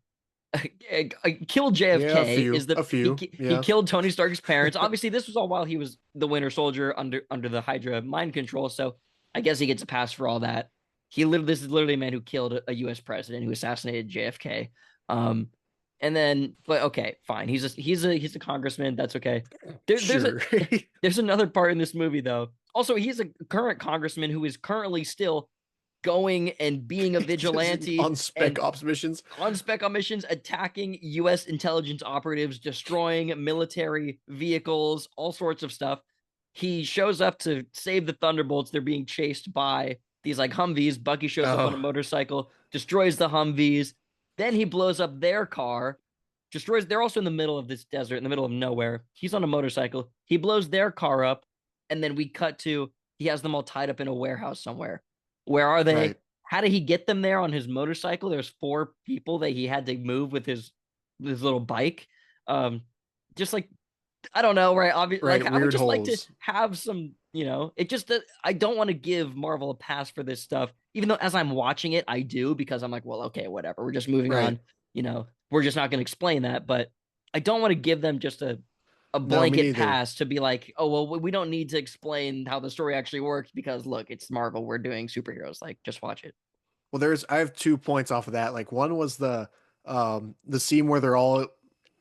killed Yeah, a JFK. few. Is the A few. he Yeah. killed Tony Stark's parents? Obviously, this was all while he was the Winter Soldier under the Hydra mind control. So I guess he gets a pass for all that. This is literally a man who killed a U.S. president who assassinated JFK. Um, and then, but okay, fine. He's a congressman. That's okay. There's a Sure. there's another part in this movie though. Also, he's a current congressman who is currently still going and being a vigilante On spec and ops missions. on spec on missions, attacking U.S. intelligence operatives, destroying military vehicles, all sorts of stuff. He shows up to save the Thunderbolts. They're being chased by these like Humvees. Bucky shows up on a Oh, motorcycle, destroys the Humvees. Then he blows up their car, destroys. They're also in the middle of this desert, in the middle of nowhere. He's on a motorcycle. He blows their car up, and then we cut to he has them all tied up in a warehouse somewhere. Where are they? right. How did he get them there on his motorcycle? There's four people that he had to move with his little bike. Just like, I don't know, right? Like, Right. I would Weird just like to holes. have some, it just that I don't want to give Marvel a pass for this stuff, even though as I'm watching it, I do because I'm like, well, okay, whatever. We're just moving Right. on. We're just not going to explain that, but I don't want to give them just a No, me blanket neither. pass to be like, oh well, we don't need to explain how the story actually works because look, it's Marvel. We're doing superheroes. Like, just watch it. Well, I have 2 points off of that. Like one was the scene where they're all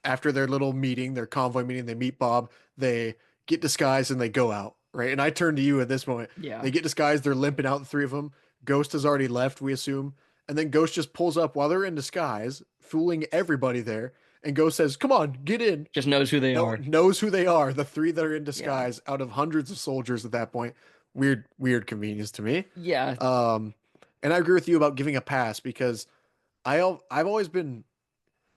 after their little meeting, their convoy meeting, they meet Bob, they get disguised and they go out, right? And I turn to you at this moment. Yeah, They get disguised, they're limping out, the three of them. Ghost has already left, we assume. And then Ghost just pulls up while they're in disguise, fooling everybody there. And Ghost says, "Come on, get in." just knows who they No, are. knows who they are, the three that are in Yeah, disguise out of hundreds of soldiers at that point. Weird convenience to me. yeah. Um, and I agree with you about giving a pass because I've always been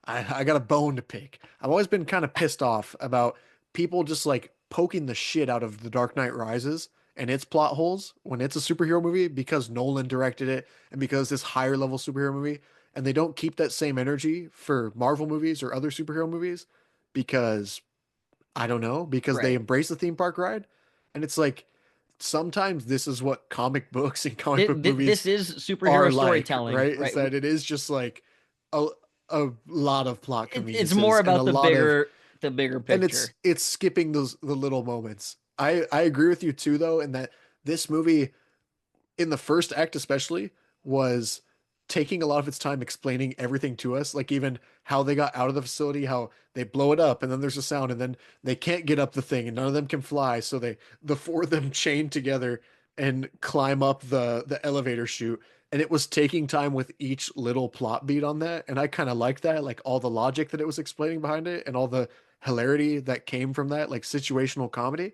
I got a bone to pick. I've always been kind of pissed off about people just like poking the shit out of The Dark Knight Rises and its plot holes when it's a superhero movie because Nolan directed it and because this higher level superhero movie, and they don't keep that same energy for Marvel movies or other superhero movies because I don't know, because they Right. embrace the theme park ride. And it's like sometimes this is what comic books and comic book movies This is are superhero like, storytelling, right? Is right? that it is just like a a lot of plot It's more conveniences and a about lot of the bigger and picture. it's skipping the little moments. I agree with you too though, in that this movie in the first act especially was taking a lot of its time explaining everything to us, like even how they got out of the facility, how they blow it up and then there's a sound and then they can't get up the thing and none of them can fly, so the four of them chain together and climb up the elevator chute, and it was taking time with each little plot beat on that, and I kind of liked that, like all the logic that it was explaining behind it and all the hilarity that came from that, like situational comedy.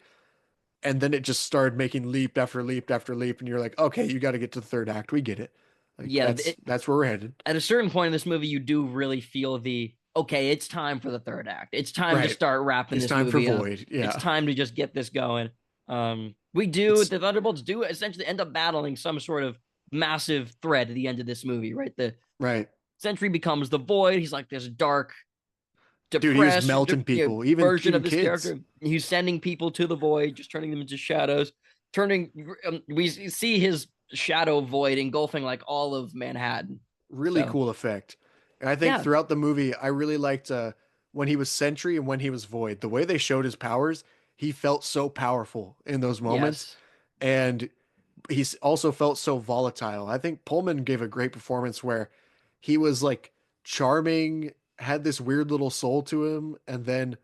And then it just started making leap after leap after leap, and you're like, okay, you got to get to the third act. We get it. Like Yeah, that's where we're headed. at a certain point in this movie, you do really feel the okay, it's time for the third act. It's time to Right. start wrapping It's this time for movie up. Void. It's Yeah. time to just get this going. We do It's the Thunderbolts do essentially end up battling some sort of massive threat at the end of this movie, right? The right. Sentry becomes the Void. He's like this dark, Dude, he was depressed melting people, even version of this kids. character. He's sending people to the Void, just turning them into shadows. We see his shadow void engulfing like all of Manhattan. Really So cool effect. And I think yeah, throughout the movie, I really liked when he was Sentry and when he was Void. The way they showed his powers, he felt so powerful in those moments. yes, And he's also felt so volatile. I think Pullman gave a great performance where he was like charming, had this weird little soul to him, and then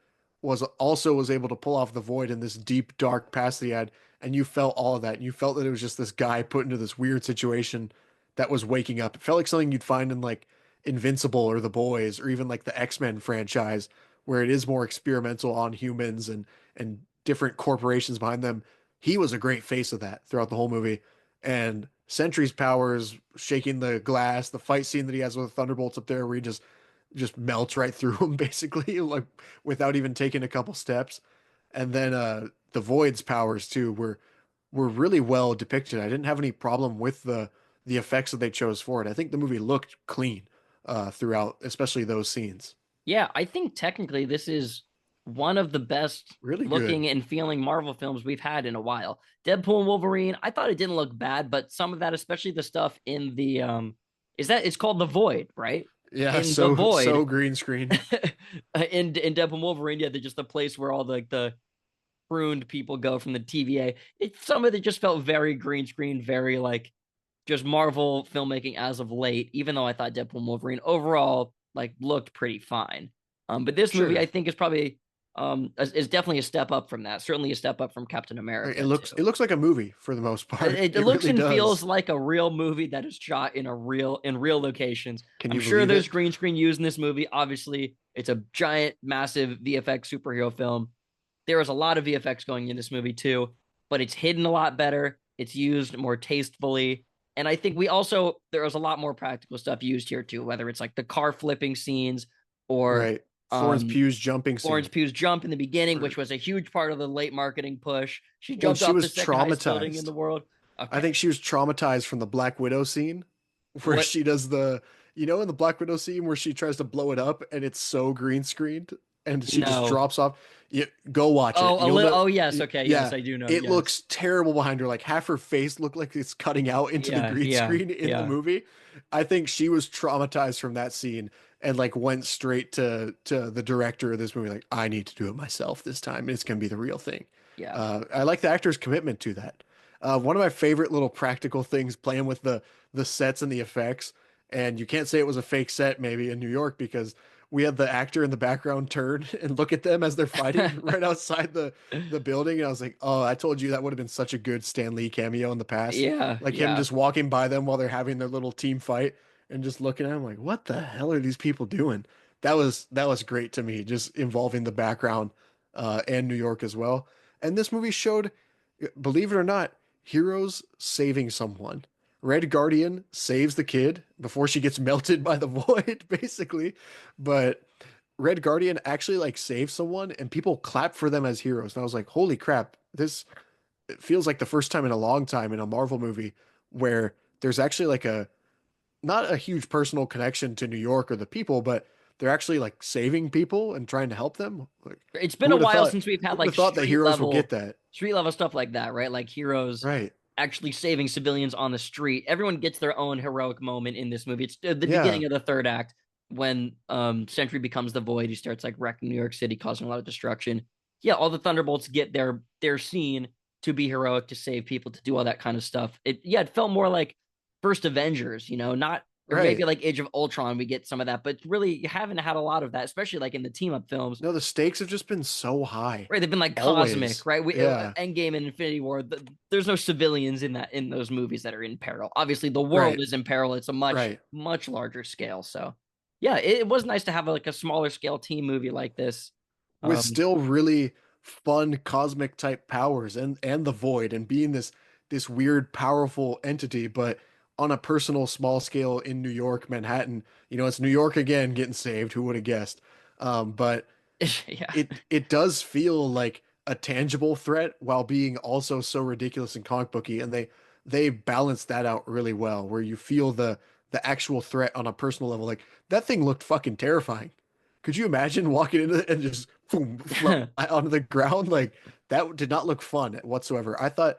was able to pull off the Void in this deep, dark past that he had. And you felt all of that. You felt that it was just this guy put into this weird situation that was waking up. It felt like something you'd find in like Invincible or The Boys or even like the X-Men franchise, where it is more experimental on humans and different corporations behind them. He was a great face of that throughout the whole movie. And Sentry's powers, shaking the glass, the fight scene that he has with Thunderbolts up there, where he just melts right through him basically, like without even taking a couple steps. And then the Void's powers too were really well depicted. I didn't have any problem with the effects that they chose for it. I think the movie looked clean throughout, especially those scenes. yeah. I think technically this is one of the best Really good. looking and feeling Marvel films we've had in a while. Deadpool and Wolverine. I thought it didn't look bad, but some of that, especially the stuff in the is that it's called the Void, right? Yeah, In the so Void, green screen. in Deadpool and Wolverine, yeah, they're just the place where all the pruned people go from the TVA. Some of it just felt very green screen, very like just Marvel filmmaking as of late, even though I thought Deadpool and Wolverine overall like looked pretty fine. But this movie I Sure. think is probably is definitely a step up from that. Certainly a step up from Captain It America looks too. it looks like a movie for the most part. It It looks really and feels does. like a real movie that is shot in real locations. Can I'm you sure believe there's it? green screen used in this movie. Obviously, it's a giant, massive VFX superhero film. There is a lot of VFX going in this movie too, but it's hidden a lot better. It's used more tastefully. And I think there was a lot more practical stuff used here too, whether it's like the car flipping scenes or Right. Florence um, Pugh's jumping Florence scene. Pugh's jump in the beginning, Where, which was a huge part of the late marketing push. She well, jumped she off the was second highest building in traumatized. the world. I Okay. think she was traumatized from the Black Widow scene where What? she does in the Black Widow scene where she tries to blow it up and it's so green screened and she just No. drops off. You go watch it. Oh, a You'll little. know. Oh, yes. Okay. Yes, Yeah, I do know. it Yes. looks terrible behind her. Like half her face looked like it's cutting out into the Yeah. green Yeah. screen in the Yeah. movie. I think she was traumatized from that scene. and like went straight to the director of this movie, like, I need to do it myself this time. It's gonna be the real thing. Yeah. I like the actor's commitment to that. One of my favorite little practical things playing with the sets and the effects, and you can't say it was a fake set maybe in New York because we had the actor in the background turn and look at them as they're fighting right outside the building, and I was like, oh, I told you that would have been such a good Stan Lee cameo in the past, Yeah, like him yeah. just walking by them while they're having their little team fight and just looking at him like, what the hell are these people doing? That was great to me, just involving the background and New York as well. And this movie showed, believe it or not, heroes saving someone. Red Guardian saves the kid before she gets melted by the void, basically. But Red Guardian actually like saves someone and people clap for them as heroes. And I was like, holy crap, this it feels like the first time in a long time in a Marvel movie where there's actually like a not a huge personal connection to New York or the people, but they're actually like saving people and trying to help them. Like, It's who been a would have while thought? since we've Who had would like have thought that heroes would get that? street level stuff like that, right? Like heroes Right. actually saving civilians on the street. Everyone gets their own heroic moment in this movie. It's the Yeah. beginning of the third act when Sentry becomes the Void. He starts like wrecking New York City, causing a lot of destruction. Yeah, all the Thunderbolts get their scene to be heroic, to save people, to do all that kind of stuff. It felt more like first Avengers, not or maybe Right. like Age of Ultron. We get some of that, but really you haven't had a lot of that, especially like in the team up films. No, the stakes have just been so high. Right, they've been like cosmic, Always. right? Yeah. Endgame and Infinity War. There's no civilians in those movies that are in peril. Obviously, the world Right. is in peril. It's a much Right. much larger scale. So, yeah, it was nice to have like a smaller scale team movie like this. With Um, still really fun cosmic type powers and the void and being this weird powerful entity, but on a personal small scale in New York, Manhattan. It's New York again getting saved. Who would have guessed? But yeah, it does feel like a tangible threat while being also so ridiculous and comic booky, and they balance that out really well, where you feel the actual threat on a personal level. Like that thing looked fucking terrifying. Could you imagine walking into it and just boom, flat onto the ground? Like that did not look fun whatsoever. I thought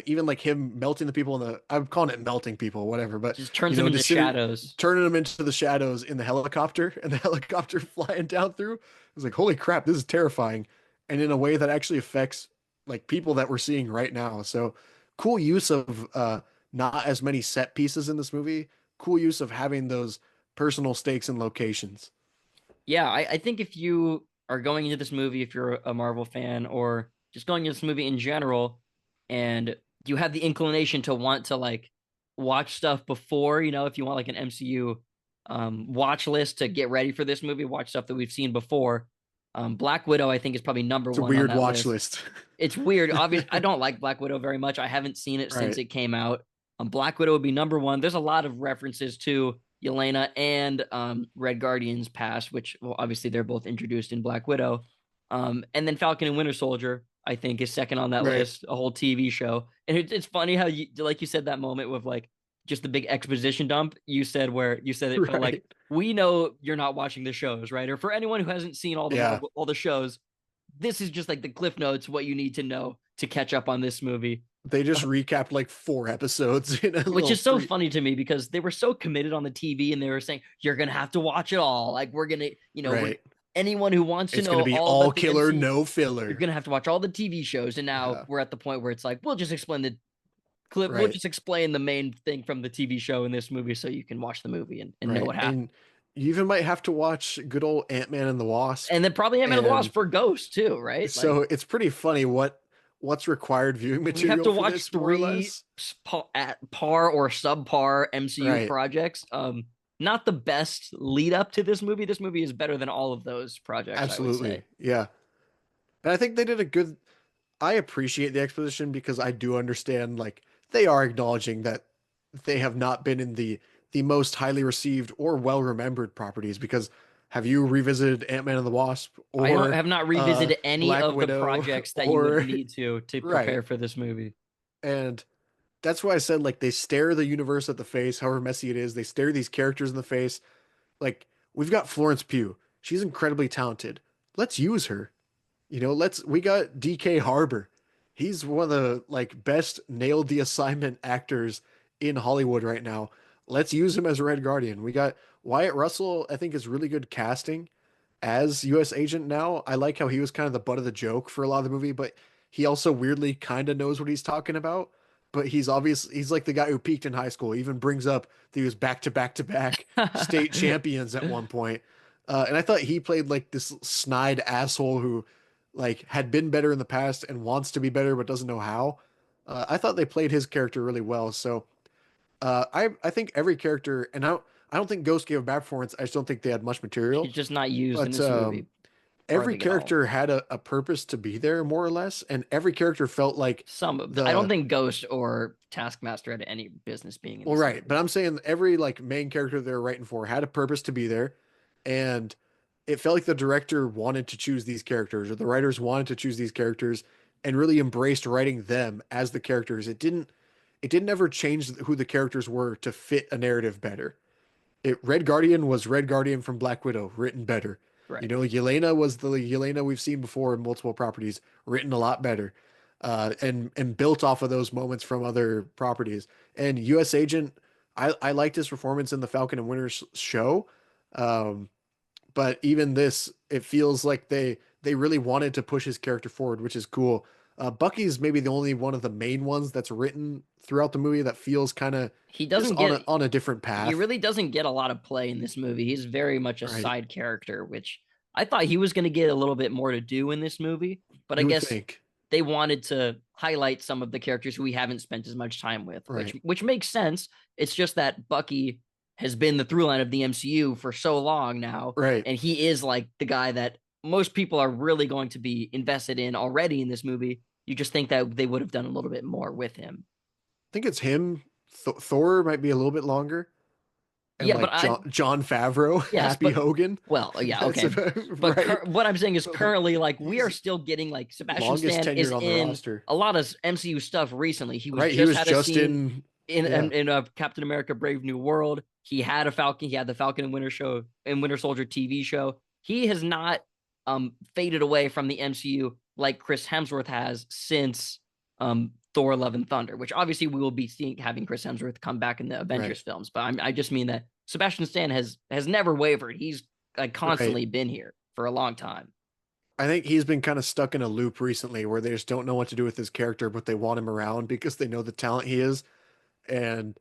even like him melting the people in I'm calling it melting people, whatever, but just turns them into just sitting, shadows. turning them into the shadows in the helicopter and the helicopter flying down through. I was like, holy crap, this is terrifying. And in a way that actually affects like people that we're seeing right now. So cool use of not as many set pieces in this movie. Cool use of having those personal stakes and locations. Yeah, I think if you are going into this movie, if you're a Marvel fan or just going into this movie in general, and you have the inclination to want to like watch stuff before, if you want like an MCU watch list to get ready for this movie, watch stuff that we've seen before. Black Widow, I think, is probably number It's a one on weird that watch list. list. It's weird. Obviously, I don't like Black Widow very much. I haven't seen it since Right. it came out. Black Widow would be number one. There's a lot of references to Yelena and Red Guardian's past, which, well, obviously they're both introduced in Black Widow. And then Falcon and Winter Soldier, I think, is second on that Right. list, a whole TV show. And it's funny how like you said that moment with like just the big exposition dump you said, where you said it felt like, Right. we know you're not watching the shows, right? Or for anyone who hasn't seen all the Yeah. Marvel, all the shows, this is just like the cliff notes, what you need to know to catch up on this movie. They just recapped like 4 episodes in a Which little is so three. funny to me because they were so committed on the TV and they were saying, you're going to have to watch it all. Like, we're going to, Right. anyone who wants to It's gonna know be all all about the killer, MCU, no you're filler. going to have to watch all the TV shows. And now Yeah. we're at the point where it's like, we'll just explain the clip. We'll Right. just explain the main thing from the TV show in this movie so you can watch the movie and know Right. what happened. And you even might have to watch good old Ant-Man and the Wasp. And then probably Ant-Man and the Wasp And for Ghost too, right? so it's pretty funny what's required viewing We have material to for watch this, more or three less. at par or subpar MCU Right. projects. Not the best lead up to this movie. This movie is better than all of those projects, I would Absolutely. say. Yeah. And I think they did a good I appreciate the exposition because I do understand like they are acknowledging that they have not been in the most highly received or well remembered properties because have you revisited Ant-Man and the Wasp I or have not revisited any Black of the Widow projects that you or would need to prepare right. for this movie. And that's why I said like they stare the universe at the face, however messy it is. They stare these characters in the face. Like we've got Florence Pugh. She's incredibly talented. Let's use her. We got DK Harbor. He's one of the like best nailed the assignment actors in Hollywood right now. Let's use him as Red Guardian. We got Wyatt Russell, I think, is really good casting as U.S. agent now. I like how he was kind of the butt of the joke for a lot of the movie, but he also weirdly kind of knows what he's talking about. But he's like the guy who peaked in high school. He even brings up that he was back to back to back state champions at one point. And I thought he played like this snide asshole who like had been better in the past and wants to be better but doesn't know how. I thought they played his character really well. So I think every character, and I don't think Ghost gave a bad performance. I just don't think they had much material. He's just not used in But this movie every hardly at all. character had a purpose to be there, more or less, and every character felt like I don't the think Ghost or Taskmaster had any business being in well, this right. movie. But I'm saying every like main character they're writing for had a purpose to be there, and it felt like the director wanted to choose these characters, or the writers wanted to choose these characters, and really embraced writing them as the characters. It didn't ever change who the characters were to fit a narrative better. Red Guardian was Red Guardian from Black Widow, written better. Right. Yelena was the Yelena we've seen before in multiple properties, written a lot better, and built off of those moments from other properties. And U.S. Agent, I liked his performance in the Falcon and Winter show, um, but even this, it feels like they really wanted to push his character forward, which is cool. Bucky's maybe the only one of the main ones that's written throughout the movie that feels kind of He just doesn't get on a different he path. really doesn't get a lot of play in this movie. He's very much a Right. side character, which I thought he was going to get a little bit more to do in this movie, but I You would guess think. they wanted to highlight some of the characters who we haven't spent as much time with, Right. which makes sense. It's just that Bucky has been the through line of the MCU for so long now, Right. and he is like the guy that most people are really going to be invested in already in this movie. You just think that they would have done a little bit more with him. I think it's him. Thor might be a little bit longer. And Yeah, but like John Favreau, yes, Happy Hogan. well, yeah, That's okay. about, But right. what I'm saying is currently, like, we are He's still getting like Sebastian longest Stan is tenured on the in roster. a lot of MCU stuff recently. He was Right. He just was had a just scene in in yeah. Captain America: Brave New World. He had a Falcon. He had the Falcon and Winter Soldier TV show. He has not faded away from the MCU like Chris Hemsworth has since Thor: Love and Thunder, which obviously we will be having Chris Hemsworth come back in the Avengers films. But I just mean that Sebastian Stan has never wavered. He's like constantly Right. been here for a long time. I think he's been kind of stuck in a loop recently where they just don't know what to do with his character, but they want him around because they know the talent he is. And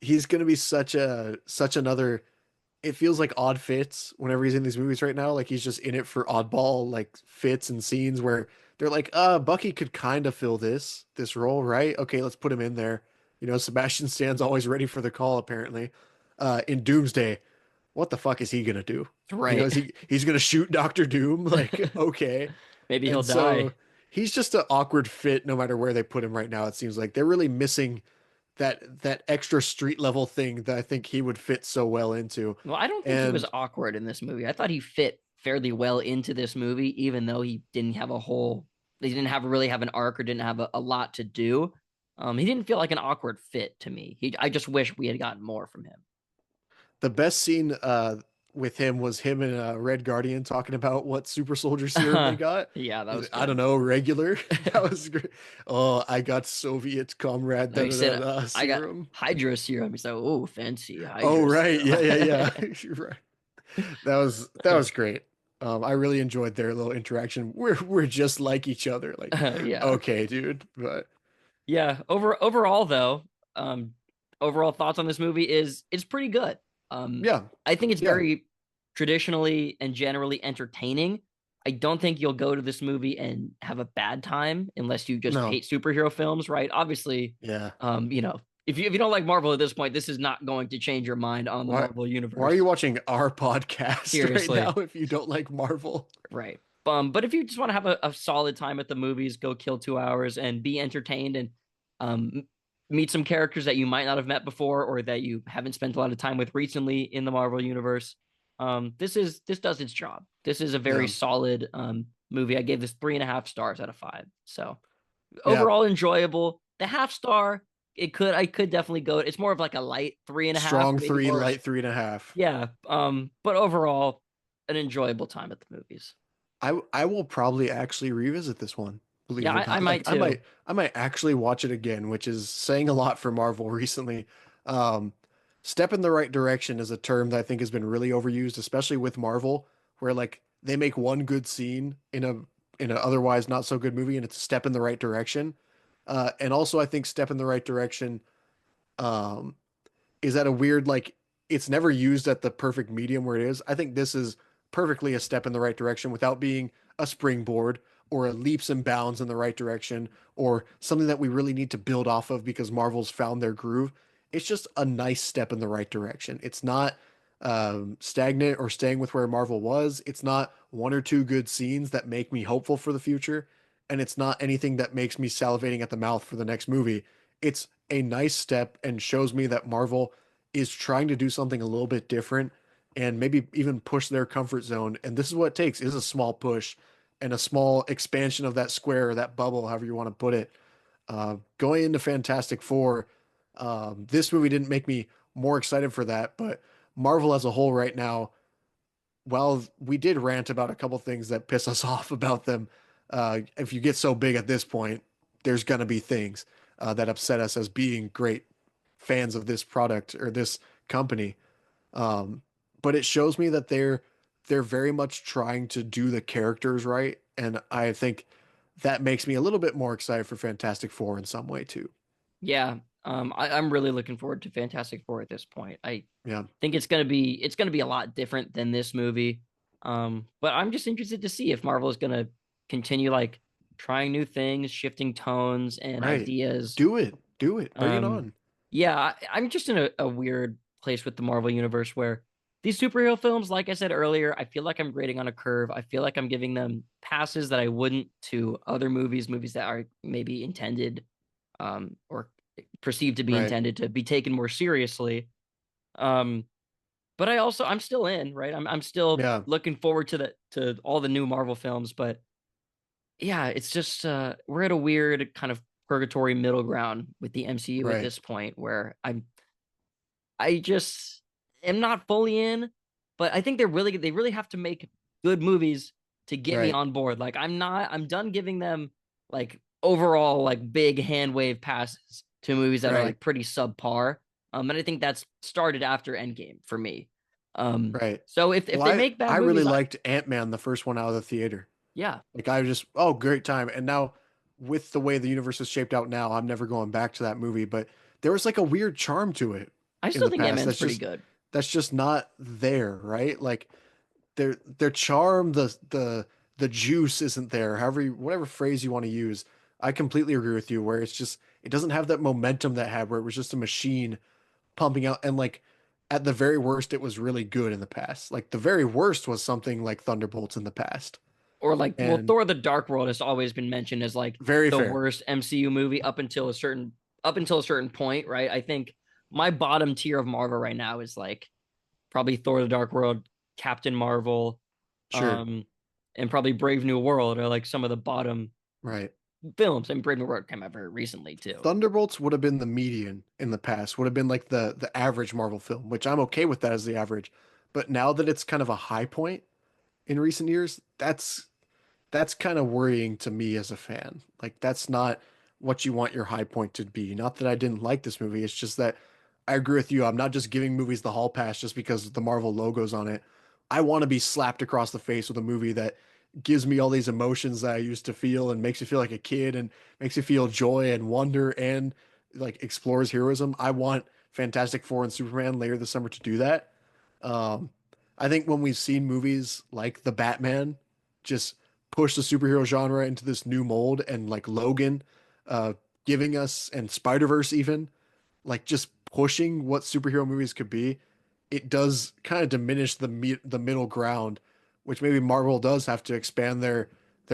he's gonna be such another, it feels like odd fits whenever he's in these movies right now. Like he's just in it for oddball like fits and scenes where they're like, Bucky could kind of fill this role, right? Okay, let's put him in there. Sebastian Stan's always ready for the call, apparently. In Doomsday, what the fuck is he gonna do? Right. He's gonna shoot Doctor Doom? Like, okay. Maybe he'll And so die. he's just an awkward fit no matter where they put him right now. It seems like they're really missing that extra street level thing that I think he would fit so well into. Well, I don't think he was And awkward in this movie. I thought he fit fairly well into this movie, even though he didn't have really have an arc or didn't have a lot to do. He didn't feel like an awkward fit to me. I just wish we had gotten more from him. the best scene with him was him and Red Guardian talking about what super soldier serum they got. Yeah, that He's was like, I don't good. know, regular. That was great. Oh, I got Soviet comrade No, he said, I got serum. Hydro serum. He's like, oh, fancy Hydro Oh, right. serum. Yeah. You're right. That was great. I really enjoyed their little interaction. We're just like each other. Like, Yeah. okay, dude. But Yeah. Overall though, overall thoughts on this movie is it's pretty good. yeah, I think it's yeah. very traditionally and generally entertaining. I don't think you'll go to this movie and have a bad time unless you just No. hate superhero films, right? Obviously, Yeah. If you don't like Marvel at this point, this is not going to change your mind on the Why, Marvel universe. why are you watching our podcast Seriously. right now if you don't like Marvel? Right. But if you just want to have a solid time at the movies, go kill 2 hours and be entertained and meet some characters that you might not have met before or that you haven't spent a lot of time with recently in the Marvel universe. This does its job. This is a very solid movie. I gave this 3.5 stars out of 5. So overall enjoyable. The half star, I could definitely go. It's more of like a light 3.5. Strong maybe 3, more. light 3.5. Yeah. But overall, an enjoyable time at the movies. I will probably actually revisit this one. Believe Yeah, it or not. I might too. I might actually watch it again, which is saying a lot for Marvel recently. step in the right direction is a term that I think has been really overused, especially with Marvel, where like they make one good scene in a otherwise not so good movie, and it's a step in the right direction. And also, I think step in the right direction um, is at a weird like it's never used at the perfect medium where it is. I think this is perfectly a step in the right direction without being a springboard or a leaps and bounds in the right direction or something that we really need to build off of because Marvel's found their groove. It's just a nice step in the right direction. It's not stagnant or staying with where Marvel was. It's not one or two good scenes that make me hopeful for the future. And it's not anything that makes me salivating at the mouth for the next movie. It's a nice step and shows me that Marvel is trying to do something a little bit different and maybe even push their comfort zone. And this is what it takes is a small push and a small expansion of that square or that bubble, however you want to put it. Going into Fantastic Four, this movie didn't make me more excited for that, but Marvel as a whole right now, while we did rant about a couple things that piss us off about them, if you get so big at this point, there's gonna be things that upset us as being great fans of this product or this company. Um, but it shows me that they're very much trying to do the characters right, and I think that makes me a little bit more excited for Fantastic Four in some way too. Yeah. I'm really looking forward to Fantastic Four at this point. I Yeah, think it's gonna be a lot different than this movie. But I'm just interested to see if Marvel is gonna continue like trying new things, shifting tones and right. ideas. Do it, bring it Um, on. yeah, I'm just in a weird place with the Marvel universe where these superhero films, like I said earlier, I feel like I'm grading on a curve. I feel like I'm giving them passes that I wouldn't to other movies, movies that are maybe intended or perceived to be Right. intended to be taken more seriously. Um, but I'm still in, right? I'm still Yeah, looking forward to to all the new Marvel films, but yeah, it's just we're at a weird kind of purgatory middle ground with the MCU at right, this point where I just am not fully in, but I think they really have to make good movies to get me right. on board. Like I'm done giving them like overall like big hand wave passes to movies that are Right, like pretty subpar. And I think that's started after Endgame for me. Um, right. so if Well, they make I bad really movies, liked Ant-Man, the first one out of the theater. yeah, Like I just, oh, great time. And now with the way the universe is shaped out now, I'm never going back to that movie, but there was like a weird charm to it I in still the think past. Ant-Man's pretty good. That's just not there, right? Like their charm, the juice isn't there. However, whatever phrase you want to use. I completely agree with you where it's just it doesn't have that momentum that had where it was just a machine pumping out and like at the very worst it was really good in the past. Like the very worst was something like Thunderbolts in the past. Or like, well, And Thor: The Dark World has always been mentioned as like very the fair. worst MCU movie up until a certain point, right? I think my bottom tier of Marvel right now is like probably Thor: The Dark World, Captain Marvel, Sure. um, and probably Brave New World are like some of the bottom Right. films. And Brave New World came out very recently too. Thunderbolts would have been the median in the past, would have been like the average Marvel film, which I'm okay with that as the average. But now that it's kind of a high point in recent years, that's kind of worrying to me as a fan. Like that's not what you want your high point to be. Not that I didn't like this movie, it's just that I agree with you. I'm not just giving movies the hall pass just because the Marvel logo's on it. I want to be slapped across the face with a movie that gives me all these emotions that I used to feel and makes me feel like a kid and makes me feel joy and wonder and like explores heroism. I want Fantastic Four and Superman later this summer to do that. Um, I think when we've seen movies like The Batman just push the superhero genre into this new mold and like Logan uh, giving us and Spider-Verse even like just pushing what superhero movies could be, it does kind of diminish the middle ground, which maybe Marvel does have to expand their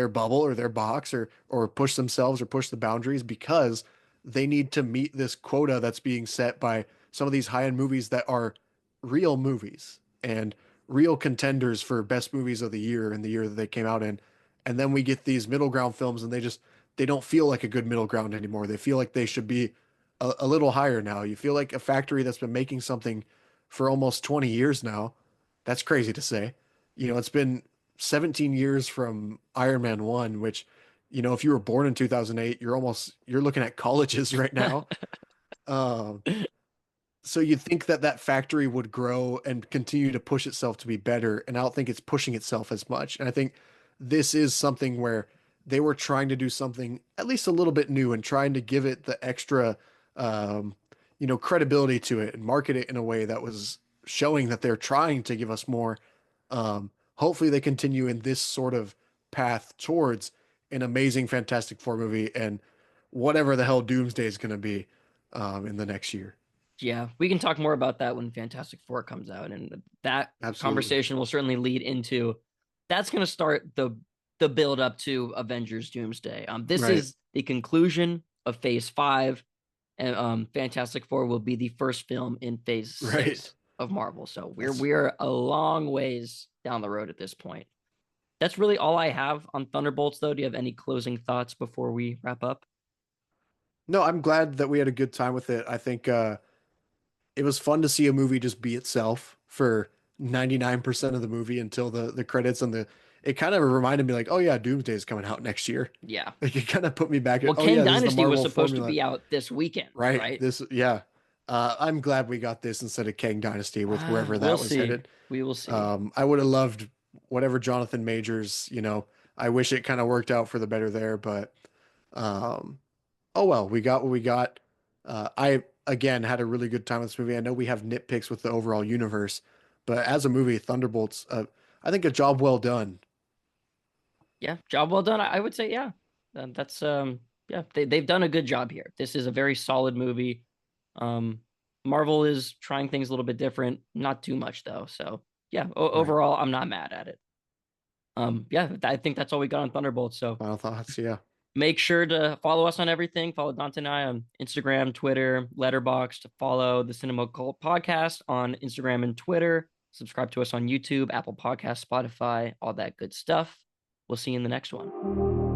bubble or their box or push themselves or push the boundaries because they need to meet this quota that's being set by some of these high-end movies that are real movies and real contenders for best movies of the year in the year that they came out in. And then we get these middle ground films and they don't feel like a good middle ground anymore. They feel like they should be a little higher now. You feel like a factory that's been making something for almost 20 years now. That's crazy to say. You know, it's been 17 years from Iron Man 1, which, you know, if you were born in 2008, you're looking at colleges right now. Um, So you'd think that that factory would grow and continue to push itself to be better, and I don't think it's pushing itself as much. And I think this is something where they were trying to do something at least a little bit new and trying to give it the extra, um, credibility to it and market it in a way that was showing that they're trying to give us more. Hopefully, they continue in this sort of path towards an amazing Fantastic Four movie and whatever the hell Doomsday is going to be in the next year. Yeah, we can talk more about that when Fantastic Four comes out, and that Absolutely. conversation will certainly lead into that's going to start the build up to Avengers Doomsday. This Right. is the conclusion of Phase 5, and Fantastic Four will be the first film in Phase 6 Right. of Marvel. So That's we're a long ways down the road at this point. That's really all I have on Thunderbolts, though. Do you have any closing thoughts before we wrap up? No, I'm glad that we had a good time with it. I think it was fun to see a movie just be itself for 99% of the movie until the credits and the it kind of reminded me like, oh yeah, Doomsday is coming out next year. Yeah. Like it kind of put me back at, Well, oh Kang yeah, this is the Dynasty was Marvel supposed to formula. be out this weekend, Right. right? This yeah. I'm glad we got this instead of Kang Dynasty with wherever that We'll was see. headed. We will see. I would have loved whatever Jonathan Majors, I wish it kind of worked out for the better there, but um oh well, we got what we got. I again had a really good time with this movie. I know we have nitpicks with the overall universe, but as a movie, Thunderbolts, I think a job well done. Yeah, job well done. I would say, yeah. That's yeah, they've done a good job here. This is a very solid movie. Um, Marvel is trying things a little bit different, not too much though. So yeah, Right. overall, I'm not mad at it. Yeah, I think that's all we got on Thunderbolts. So Final thoughts. Yeah. make sure to follow us on everything. Follow Dante and I on Instagram, Twitter, Letterboxd. Follow the Cinema Cult Podcast on Instagram and Twitter. Subscribe to us on YouTube, Apple Podcasts, Spotify, all that good stuff. We'll see you in the next one.